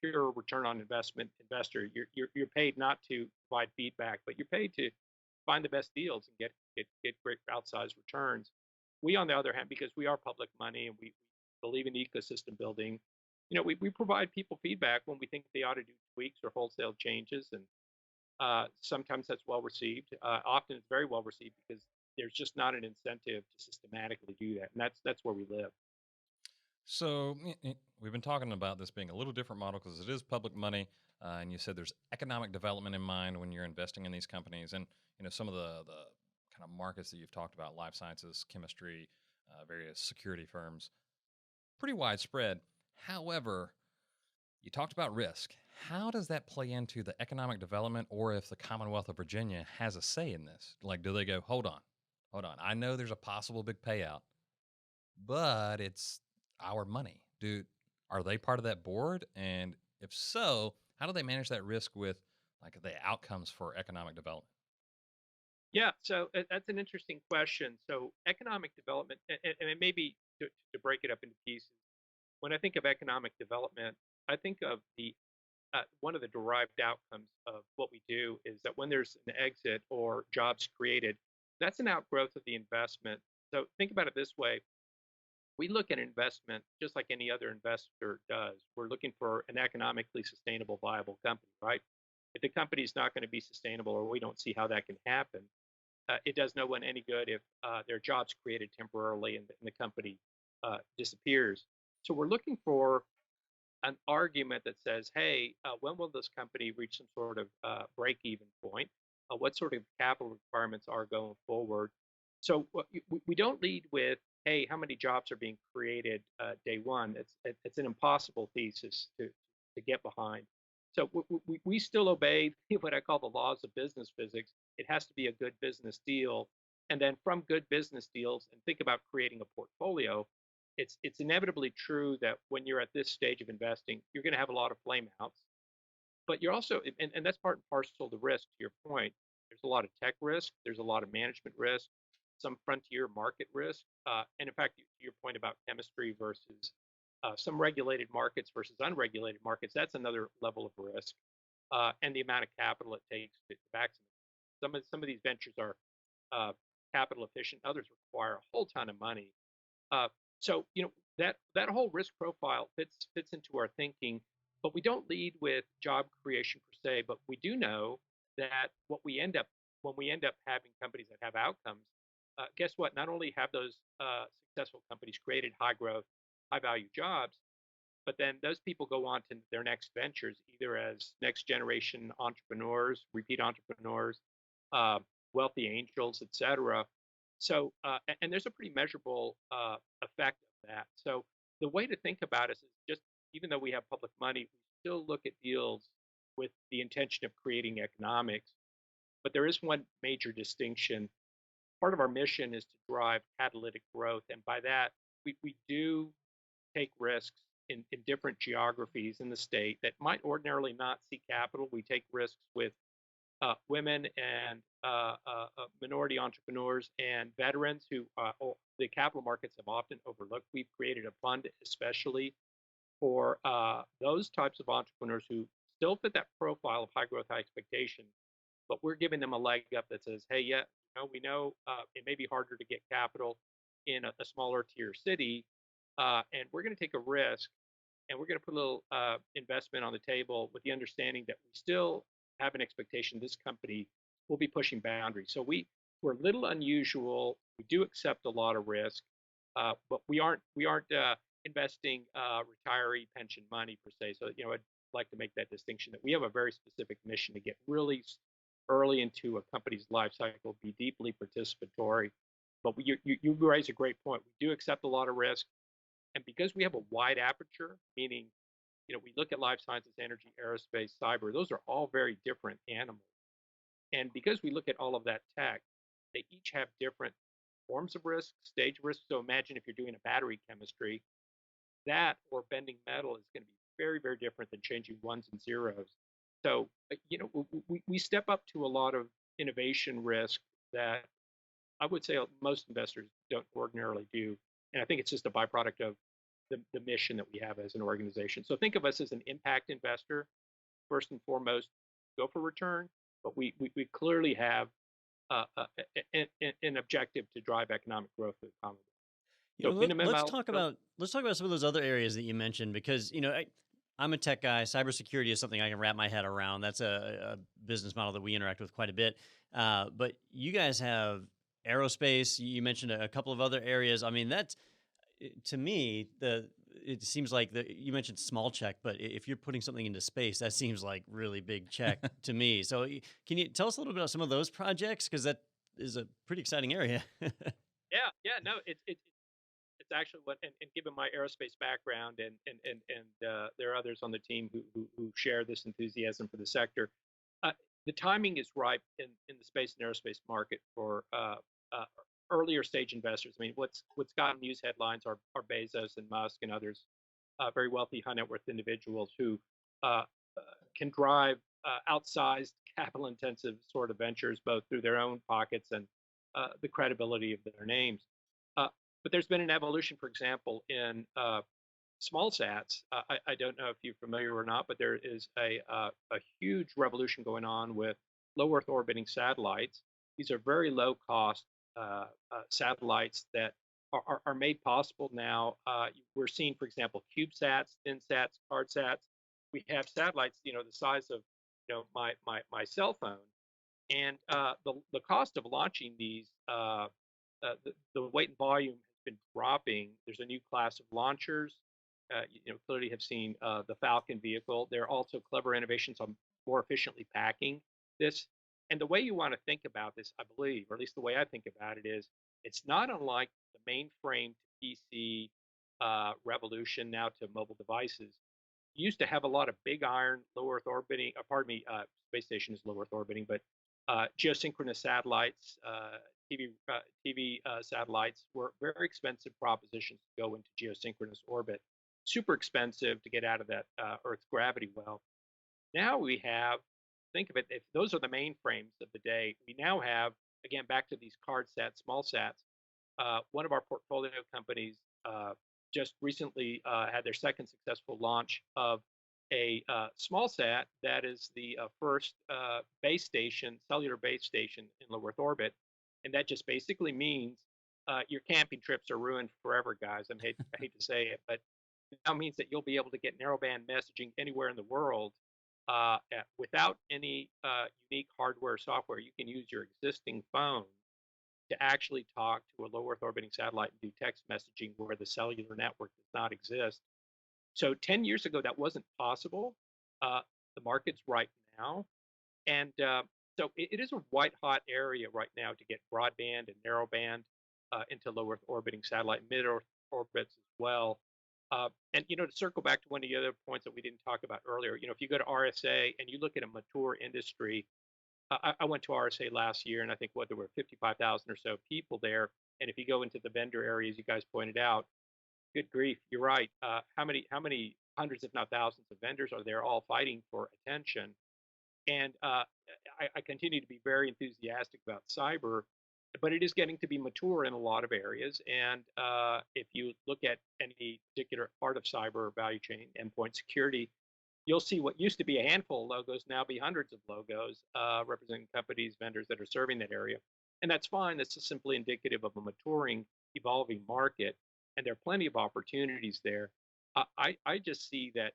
pure return on investment investor, you're paid not to provide feedback, but you're paid to find the best deals and get great outsized returns. We, on the other hand, because we are public money and we believe in ecosystem building, we provide people feedback when we think they ought to do tweaks or wholesale changes, and sometimes that's well received. Often it's very well received because there's just not an incentive to systematically do that, and that's where we live. So we've been talking about this being a little different model because it is public money, and you said there's economic development in mind when you're investing in these companies, and some of the kind of markets that you've talked about, life sciences, chemistry, various security firms, pretty widespread. However, you talked about risk. How does that play into the economic development, or if the Commonwealth of Virginia has a say in this? Like, do they go, hold on, I know there's a possible big payout, but it's our money. Are they part of that board? And if so, how do they manage that risk with like the outcomes for economic development? Yeah, so that's an interesting question. So economic development, and maybe to break it up into pieces, when I think of economic development, I think of the one of the derived outcomes of what we do is that when there's an exit or jobs created, that's an outgrowth of the investment. So think about it this way: we look at investment just like any other investor does. We're looking for an economically sustainable, viable company, right? If the company's not going to be sustainable, or we don't see how that can happen, it does no one any good if there are jobs created temporarily and the company disappears. So we're looking for an argument that says, hey, when will this company reach some sort of break-even point? What sort of capital requirements are going forward? So we don't lead with, hey, how many jobs are being created day one? It's an impossible thesis to get behind. So we still obey what I call the laws of business physics. It has to be a good business deal. And then from good business deals, and think about creating a portfolio, it's inevitably true that when you're at this stage of investing, you're going to have a lot of flameouts. But you're also, and that's part and parcel of the risk, to your point. There's a lot of tech risk, there's a lot of management risk, some frontier market risk. And in fact, to your point about chemistry versus some regulated markets versus unregulated markets, that's another level of risk. And the amount of capital it takes to back some of these ventures are capital efficient, others require a whole ton of money. So that whole risk profile fits into our thinking, but we don't lead with job creation per se. But we do know that when we end up having companies that have outcomes, guess what? Not only have those successful companies created high growth, high value jobs, but then those people go on to their next ventures, either as next generation entrepreneurs, repeat entrepreneurs, wealthy angels, etc. So, and there's a pretty measurable effect of that. So the way to think about it is just, even though we have public money, we still look at deals with the intention of creating economics. But there is one major distinction. Part of our mission is to drive catalytic growth. And by that, we do take risks in different geographies in the state that might ordinarily not see capital. We take risks with women and minority entrepreneurs and veterans who the capital markets have often overlooked. We've created a fund especially for those types of entrepreneurs who still fit that profile of high growth, high expectation, but we're giving them a leg up that says, hey, yeah, we know it may be harder to get capital in a smaller tier city, and we're going to take a risk, and we're going to put a little investment on the table with the understanding that we still have an expectation this company is we'll be pushing boundaries. So we're a little unusual. We do accept a lot of risk, but we aren't investing retiree pension money per se. So I'd like to make that distinction that we have a very specific mission to get really early into a company's life cycle, be deeply participatory. But you raise a great point. We do accept a lot of risk, and because we have a wide aperture, meaning we look at life sciences, energy, aerospace, cyber. Those are all very different animals. And because we look at all of that tech, they each have different forms of risk, stage risk. So imagine if you're doing a battery chemistry, that or bending metal is going to be very, very different than changing ones and zeros. So, we step up to a lot of innovation risk that I would say most investors don't ordinarily do. And I think it's just a byproduct of the mission that we have as an organization. So think of us as an impact investor, first and foremost, go for return, but we clearly have an objective to drive economic growth of the economy. So let's talk about some of those other areas that you mentioned, because I'm a tech guy. Cybersecurity is something I can wrap my head around. That's a business model that we interact with quite a bit. But you guys have aerospace. You mentioned a couple of other areas. I mean, that's, to me, it seems like you mentioned small check, but if you're putting something into space, that seems like really big check to me. So can you tell us a little bit about some of those projects? Because that is a pretty exciting area. Yeah, no, it's actually what, and given my aerospace background, and there are others on the team who share this enthusiasm for the sector. The timing is ripe in the space and aerospace market for earlier stage investors. I mean, what's gotten news headlines are Bezos and Musk and others, very wealthy, high net worth individuals who can drive outsized capital intensive sort of ventures, both through their own pockets and the credibility of their names. But there's been an evolution, for example, in small sats. I don't know if you're familiar or not, but there is a huge revolution going on with low Earth orbiting satellites. These are very low cost satellites that are made possible now. We're seeing, for example, CubeSats, ThinSats, CardSats. We have satellites, the size of my cell phone, and the cost of launching these, the weight and volume has been dropping. There's a new class of launchers. Clearly have seen the Falcon vehicle. There are also clever innovations on more efficiently packing this. And the way you want to think about this, I believe, or at least the way I think about it, is it's not unlike the mainframe to PC revolution now to mobile devices. You used to have a lot of big iron, low Earth orbiting, space station is low Earth orbiting, but geosynchronous satellites, TV satellites were very expensive propositions to go into geosynchronous orbit, super expensive to get out of that Earth's gravity well. Now we have, think of it, if those are the mainframes of the day, we now have, again, back to these card sats, small sats. One of our portfolio companies just recently had their second successful launch of a small sat that is the first base station, cellular base station in low Earth orbit. And that just basically means your camping trips are ruined forever, guys. I hate to say it, but it now means that you'll be able to get narrowband messaging anywhere in the world without any unique hardware or software. You can use your existing phone to actually talk to a low Earth orbiting satellite and do text messaging where the cellular network does not exist. So 10 years ago, that wasn't possible. The market's right now. And so it is a white hot area right now to get broadband and narrowband into low Earth orbiting satellite, mid Earth orbits as well. And to circle back to one of the other points that we didn't talk about earlier, if you go to RSA and you look at a mature industry, I went to RSA last year, and I think there were 55,000 or so people there. And if you go into the vendor areas, you guys pointed out, good grief, you're right. How many hundreds, if not thousands, of vendors are there, all fighting for attention? And I continue to be very enthusiastic about cyber, but it is getting to be mature in a lot of areas. And if you look at any particular part of cyber value chain, endpoint security, you'll see what used to be a handful of logos now be hundreds of logos representing companies, vendors that are serving that area. And that's fine. That's just simply indicative of a maturing, evolving market. And there are plenty of opportunities there. I just see that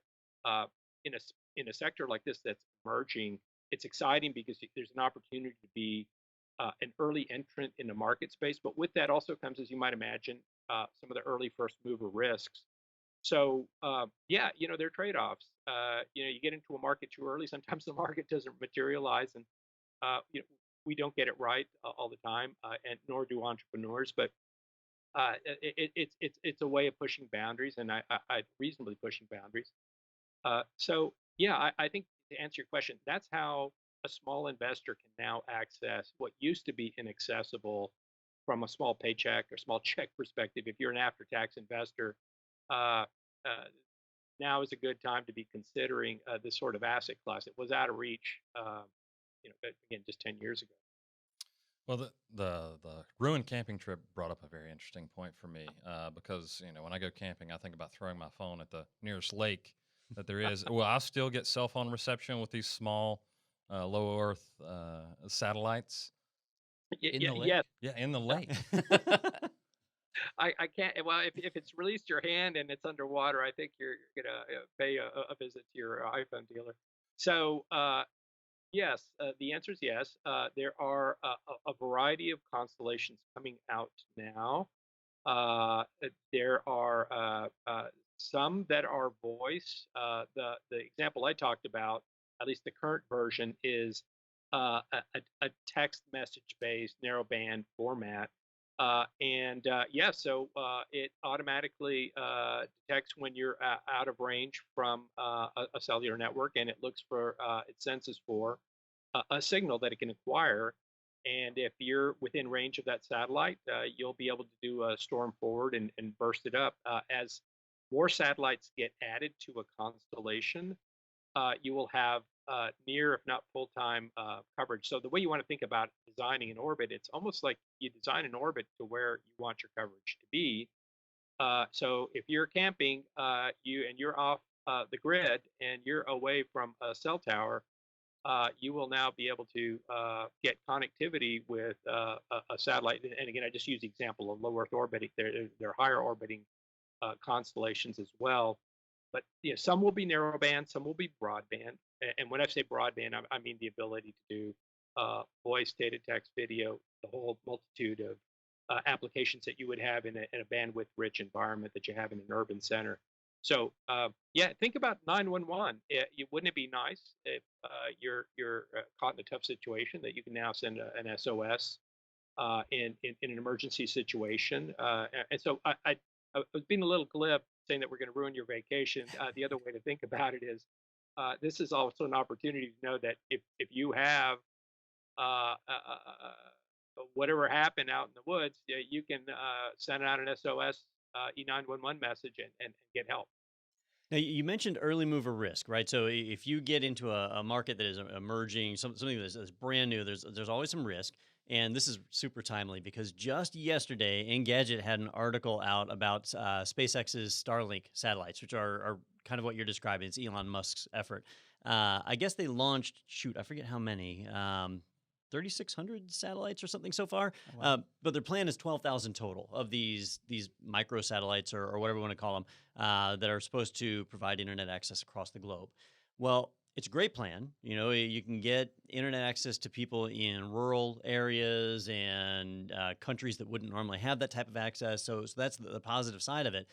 in a sector like this that's emerging, it's exciting because there's an opportunity to be an early entrant in the market space. But with that also comes, as you might imagine, some of the early first mover risks. So yeah, there are trade-offs. You get into a market too early. Sometimes the market doesn't materialize, and we don't get it right all the time, and nor do entrepreneurs. But it's a way of pushing boundaries, and I reasonably pushing boundaries. So yeah, I think to answer your question, that's how a small investor can now access what used to be inaccessible from a small paycheck or small check perspective. If you're an after-tax investor, uh, uh, now is a good time to be considering this sort of asset class. It was out of reach, again, just 10 years ago. Well, the ruined camping trip brought up a very interesting point for me because when I go camping, I think about throwing my phone at the nearest lake that there is. Will I still get cell phone reception with these small low Earth satellites? In the lake? Yes, Yeah, in the lake. I can't. Well, if it's released your hand and it's underwater, I think you're gonna pay a visit to your iPhone dealer. So yes, the answer is yes. There are a variety of constellations coming out now. There are some that are voice. The example I talked about, at least the current version, is a text message based narrowband format. Yeah, so it automatically detects when you're out of range from a cellular network, and it looks for, it senses for a signal that it can acquire. And if you're within range of that satellite, you'll be able to do a storm forward and burst it up. As more satellites get added to a constellation, you will have near, if not full-time coverage. So the way you want to think about designing an orbit, it's almost like you design an orbit to where you want your coverage to be. So if you're camping, you're off the grid and you're away from a cell tower, you will now be able to get connectivity with a satellite. And again, I just use the example of low Earth orbiting. They're higher orbiting constellations as well. But some will be narrowband, some will be broadband. And when I say broadband, I mean the ability to do voice, data, text, video, the whole multitude of applications that you would have in a bandwidth-rich environment that you have in an urban center. So yeah, think about 911. Wouldn't it be nice if you're caught in a tough situation that you can now send an SOS in an emergency situation? And so I was being a little glib saying that we're going to ruin your vacation. The other way to think about it is this is also an opportunity to know that if you have whatever happened out in the woods, you can send out an SOS E911 message and get help. Now, you mentioned early mover risk, right? So if you get into a market that is emerging, something that's brand new, there's always some risk. And this is super timely because just yesterday, Engadget had an article out about SpaceX's Starlink satellites, which are kind of what you're describing. It's Elon Musk's effort. I guess they launched, I forget how many, 3,600 satellites or something so far. Oh, wow. But their plan is 12,000 total of these micro satellites or whatever we want to call them that are supposed to provide internet access across the globe. Well, it's a great plan. You can get internet access to people in rural areas and countries that wouldn't normally have that type of access. So that's the positive side of it.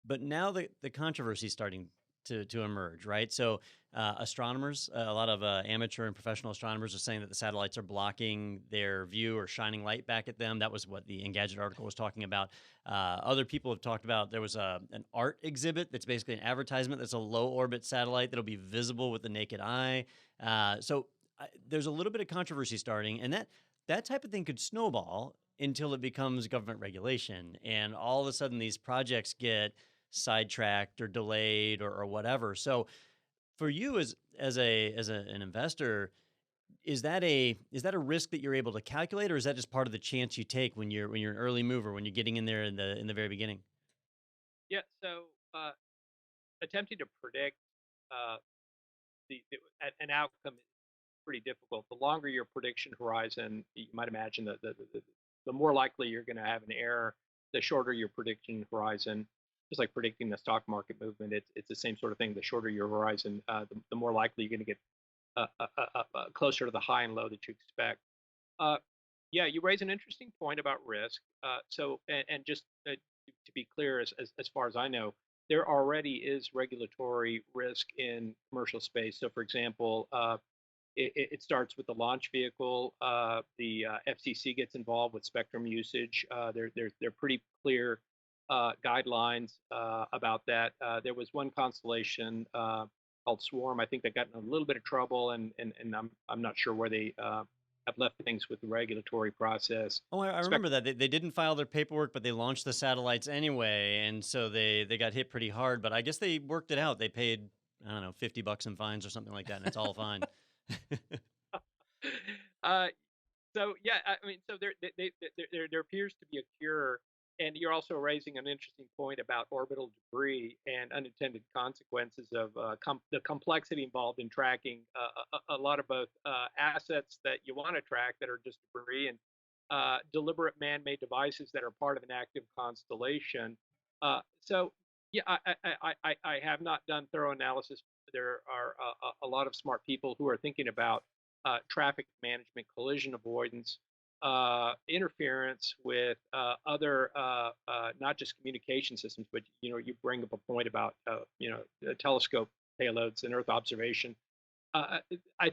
But now the controversy is starting to emerge, right? So astronomers, a lot of amateur and professional astronomers are saying that the satellites are blocking their view or shining light back at them. That was what the Engadget article was talking about. Other people have talked about there was an art exhibit that's basically an advertisement that's a low orbit satellite that'll be visible with the naked eye. So there's a little bit of controversy starting, and that type of thing could snowball until it becomes government regulation, and all of a sudden these projects get sidetracked or delayed or whatever. So for you as an investor, is that a risk that you're able to calculate, or is that just part of the chance you take when you're an early mover, when you're getting in there in the very beginning? Yeah. So attempting to predict an outcome is pretty difficult. The longer your prediction horizon, you might imagine that the more likely you're going to have an error. The shorter your prediction horizon, just like predicting the stock market movement, it's the same sort of thing. The shorter your horizon, the more likely you're going to get closer to the high and low that you expect. Uh, yeah, you raise an interesting point about risk. And just to be clear, as far as I know, there already is regulatory risk in commercial space. So, for example, it starts with the launch vehicle. The FCC gets involved with spectrum usage. They're pretty clear guidelines about that. There was one constellation called Swarm, I think, that got in a little bit of trouble, and I'm not sure where they have left things with the regulatory process. Oh, I Spec- remember that. They didn't file their paperwork, but they launched the satellites anyway, and so they got hit pretty hard. But I guess they worked it out. They paid, I don't know, $50 in fines or something like that, and it's all fine. uh, so yeah, I mean, so there appears to be a cure, and you're also raising an interesting point about orbital debris and unintended consequences of the complexity involved in tracking a lot of both assets that you want to track that are just debris and deliberate man-made devices that are part of an active constellation. So yeah, I have not done thorough analysis. There are a lot of smart people who are thinking about traffic management, collision avoidance, interference with other, not just communication systems, but you bring up a point about telescope payloads and Earth observation. I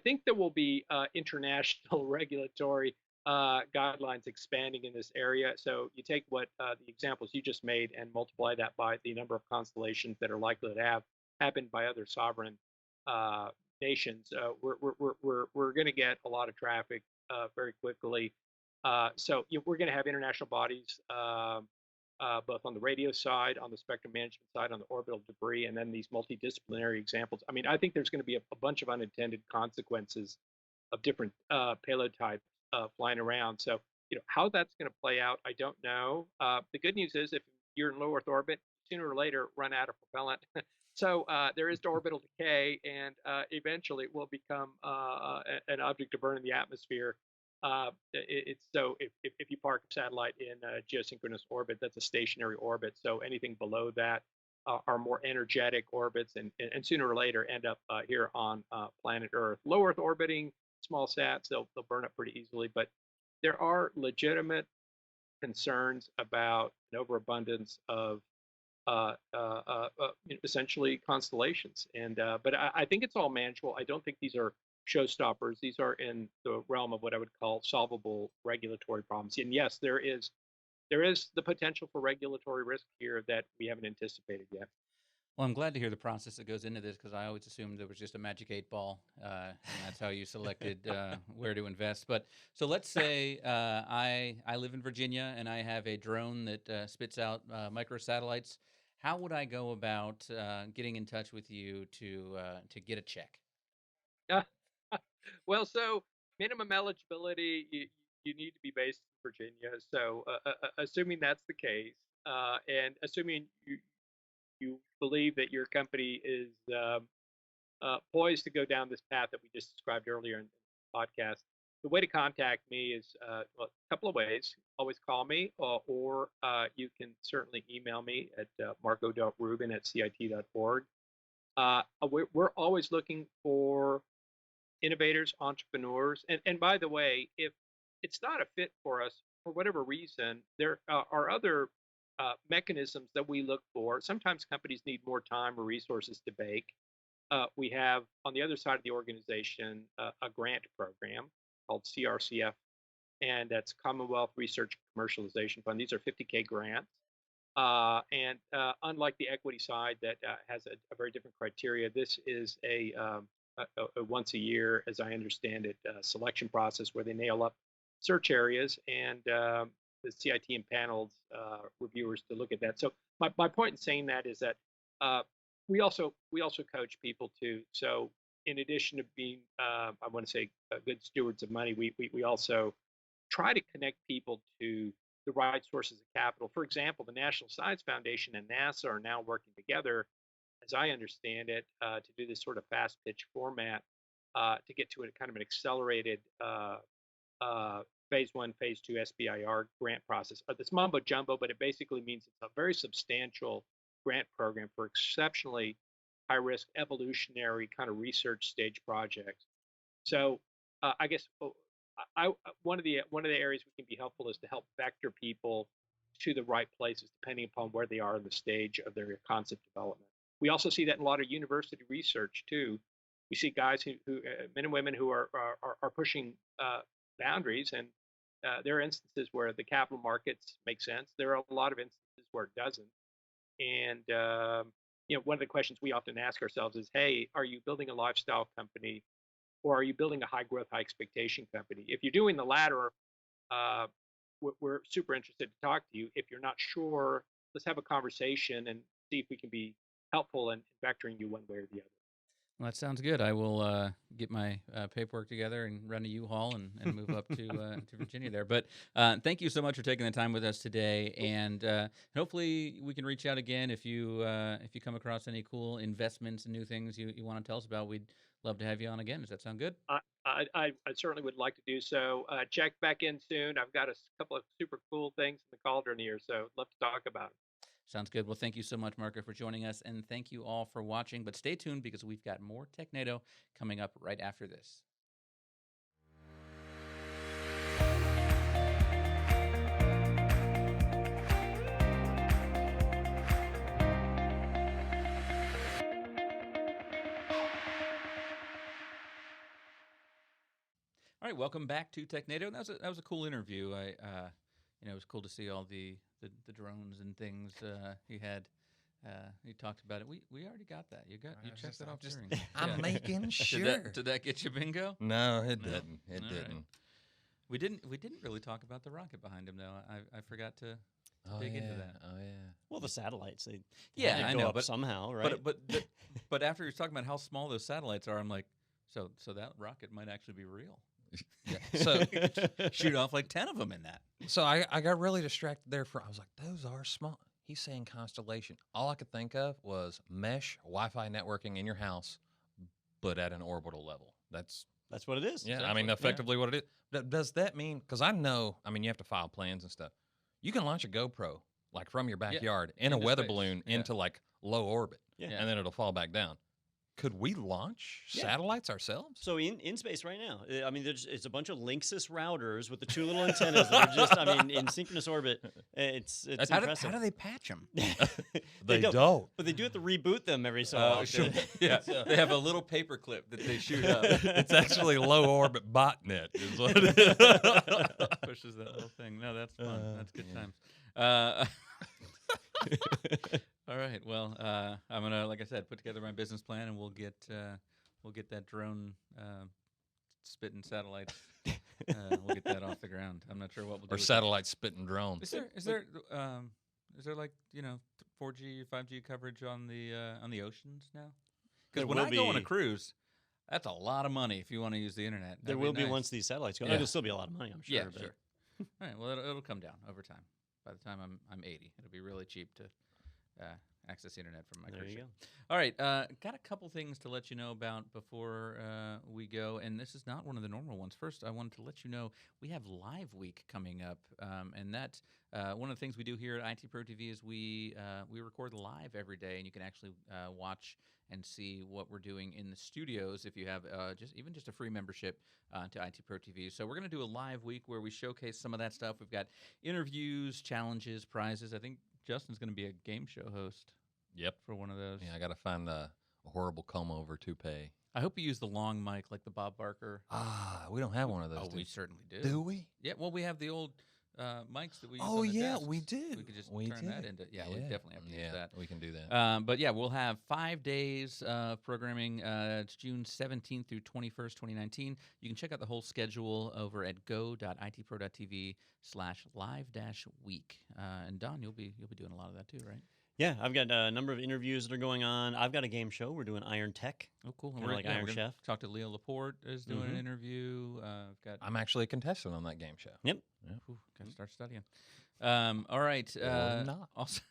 think there will be international regulatory guidelines expanding in this area. So you take what the examples you just made and multiply that by the number of constellations that are likely to have happened by other sovereign nations. We're going to get a lot of traffic very quickly. We're going to have international bodies, both on the radio side, on the spectrum management side, on the orbital debris, and then these multidisciplinary examples. I mean, I think there's going to be a bunch of unintended consequences of different payload types flying around. So, how that's going to play out, I don't know. The good news is if you're in low Earth orbit, sooner or later run out of propellant. So there is orbital decay, and eventually it will become an object to burn in the atmosphere. So if you park a satellite in a geosynchronous orbit, that's a stationary orbit. So anything below that are more energetic orbits, and sooner or later end up here on planet Earth. Low Earth orbiting small sats, they'll burn up pretty easily, but there are legitimate concerns about an overabundance of essentially constellations. But I think it's all manageable. I don't think these are showstoppers. These are in the realm of what I would call solvable regulatory problems. And yes, there is the potential for regulatory risk here that we haven't anticipated yet. Well, I'm glad to hear the process that goes into this, because I always assumed there was just a magic 8 ball, and that's how you selected where to invest. But so let's say I live in Virginia and I have a drone that spits out microsatellites. How would I go about getting in touch with you to get a check? Well, so minimum eligibility, you need to be based in Virginia. So assuming that's the case, and assuming you believe that your company is poised to go down this path that we just described earlier in the podcast, the way to contact me is a couple of ways. Always call me, or you can certainly email me at marco.rubin@cit.org. We're always looking for innovators, entrepreneurs, and by the way, if it's not a fit for us for whatever reason, there are other mechanisms that we look for. Sometimes companies need more time or resources to bake. We have on the other side of the organization a grant program called CRCF, and that's Commonwealth Research Commercialization Fund. These are 50K grants. And unlike the equity side that has a very different criteria, this is a once a year, as I understand it, selection process where they nail up search areas, and the CIT impanels reviewers to look at that. So my point in saying that is that we also coach people too. So in addition to being, I want to say, good stewards of money, we also try to connect people to the right sources of capital. For example, the National Science Foundation and NASA are now working together, as I understand it, to do this sort of fast pitch format to get to a kind of an accelerated phase 1, phase 2 SBIR grant process. It's mumbo jumbo, but it basically means it's a very substantial grant program for exceptionally high risk evolutionary kind of research stage projects. So I guess one of the areas we can be helpful is to help vector people to the right places depending upon where they are in the stage of their concept development. We also see that in a lot of university research too. We see guys who men and women who are pushing boundaries, and there are instances where the capital markets make sense. There are a lot of instances where it doesn't. And one of the questions we often ask ourselves is, hey, are you building a lifestyle company, or are you building a high growth, high expectation company? If you're doing the latter, we're super interested to talk to you. If you're not sure, let's have a conversation and see if we can be helpful in vectoring you one way or the other. Well, that sounds good. I will get my paperwork together and run a U-Haul and move up to Virginia there. But thank you so much for taking the time with us today, and hopefully we can reach out again if you come across any cool investments and new things you want to tell us about. We'd love to have you on again. Does that sound good? I certainly would like to do so. Check back in soon. I've got a couple of super cool things in the cauldron here, so I'd love to talk about it. Sounds good. Well, thank you so much, Marco, for joining us, and thank you all for watching. But stay tuned because we've got more Technado coming up right after this. All right, welcome back to Technado. That was a cool interview. It was cool to see all the drones and things he had. He talked about it. We already got that. You checked that off. I'm making sure. Did that get you bingo? No, it didn't. It All didn't. Right. We didn't really talk about the rocket behind him though. I forgot to dig into that. Oh yeah. Well, the satellites, they Yeah, I go know, up but somehow, right? But after he was talking about how small those satellites are, I'm like, so that rocket might actually be real. Yeah. So Shoot off like 10 of them in that. So I got really distracted there. I was like, those are small. He's saying constellation. All I could think of was mesh Wi-Fi networking in your house, but at an orbital level. That's what it is. Yeah, Exactly. I mean, effectively what it is. Does that mean, because I know, you have to file plans and stuff. You can launch a GoPro, like from your backyard, in a Into weather space. balloon Yeah. into like low orbit, Yeah. and then it'll fall back down. Could we launch satellites ourselves? So in space right now, it's a bunch of Linksys routers with the two little antennas that are just, in synchronous orbit. It's impressive. How do they patch them? They don't. But they do have to reboot them every so often. Sure. Yeah, they have a little paper clip that they shoot up. It's actually low orbit botnet is what it is. Pushes that little thing. No, that's fun. That's good times. All right. Well, I'm gonna, like I said, put together my business plan, and we'll get that drone spitting satellites. We'll get that off the ground. I'm not sure what we'll do. Or satellite spitting drone. Is there like 4G, 5G coverage on the oceans now? Because There when will I go on a be. cruise, that's a lot of money if you want to use the internet. There That'd will be nice. once these satellites go. Yeah. It'll still be a lot of money, I'm sure. Yeah, but sure. All right. Well, it'll come down over time. By the time I'm 80, it'll be really cheap to access the internet from my There cruise you ship. go. All right, got a couple things to let you know about before we go, and this is not one of the normal ones. First, I wanted to let you know we have Live Week coming up, and that's one of the things we do here at IT Pro TV is we record live every day, and you can actually watch and see what we're doing in the studios if you have just a free membership to IT Pro TV. So we're going to do a Live Week where we showcase some of that stuff. We've got interviews, challenges, prizes. I think Justin's going to be a game show host. Yep. For one of those. Yeah, I got to find a horrible comb-over toupee. I hope you use the long mic like the Bob Barker. We don't have one of those. Oh, we certainly do. Do we? Yeah, well, we have the old mics that we use Oh, on the yeah, desks. we did. We could just We turn that did. into, we definitely have to use that. We can do that. But yeah, we'll have 5 days of programming. It's June 17th through 21st, 2019. You can check out the whole schedule over at go.itpro.tv/live-week. And Don, you'll be doing a lot of that too, right? Yeah, I've got a number of interviews that are going on. I've got a game show. We're doing Iron Tech. Oh, cool. Kinda like Iron we're gonna Chef. Talk to Leo Laporte is doing an interview. I've got. I'm actually a contestant on that game show. Yep. Got to start studying. All right. not. Also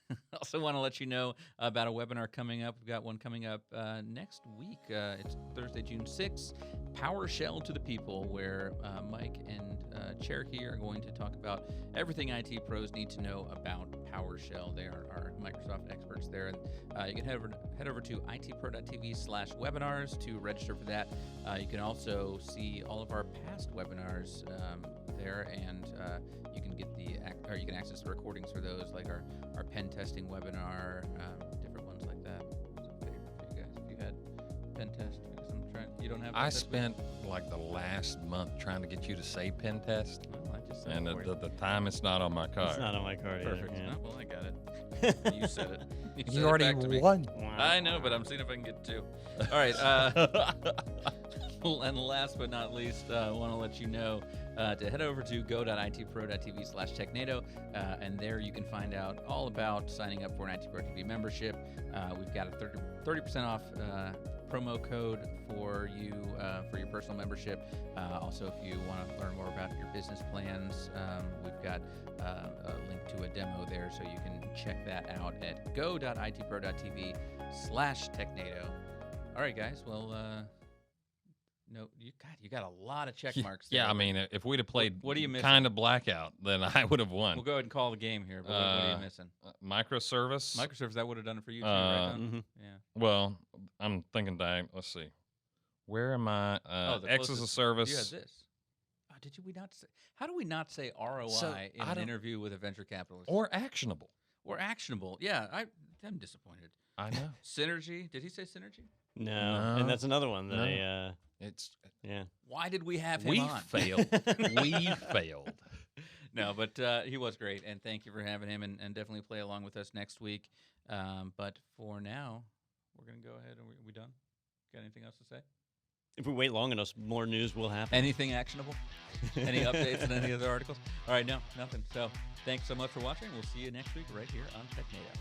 want to let you know about a webinar coming up. We've got one coming up next week. It's Thursday, June 6th. PowerShell to the People, where Mike and Cherokee are going to talk about everything IT pros need to know about PowerShell. They are our Microsoft experts there. And you can head over to itpro.tv/webinars to register for that. You can also see all of our past webinars there, and you can get you can access the recordings for those, like our pen testing webinar, different ones like that. What's a favorite for you guys? If you had pen test, because I'm trying. You don't have. I spent like the last month trying to get you to say pen test, I just said and it for you. the time it's not on my card. It's not on my card Perfect. either. Yeah. Oh, well, I got it. You said it. You said You it already back to me. won. I know, but I'm seeing if I can get two. All right. And last but not least, I want to let you know to head over to go.itpro.tv/Technado, and there you can find out all about signing up for an IT Pro TV membership. We've got a 30% off promo code for you for your personal membership. Also, if you want to learn more about your business plans, we've got a link to a demo there, so you can check that out at go.itpro.tv/Technado. All right, guys. Well, no, you got a lot of check marks there. Yeah, I mean, if we'd have played what are you missing? kind of blackout, then I would have won. We'll go ahead and call the game here, but what are you missing? Microservice. Microservice, that would have done it for you too, right? Don? Mhm. Yeah. Well, I'm thinking let's see. Where am I? The X as a closest- service. You had this. Oh, did we not say? How do we not say ROI So, in I an don't- interview with a venture capitalist? Or actionable. Or actionable? Yeah, I'm disappointed. I know. Synergy? Did he say synergy? No. No. And that's another one that No. It's yeah. Why did we have him we on? failed. We failed. No, but he was great, and thank you for having him, and definitely play along with us next week. But for now, we're going to go ahead. Are we done? Got anything else to say? If we wait long enough, more news will happen. Anything actionable? Any updates on any other articles? All right, no, nothing. So thanks so much for watching. We'll see you next week right here on Technado.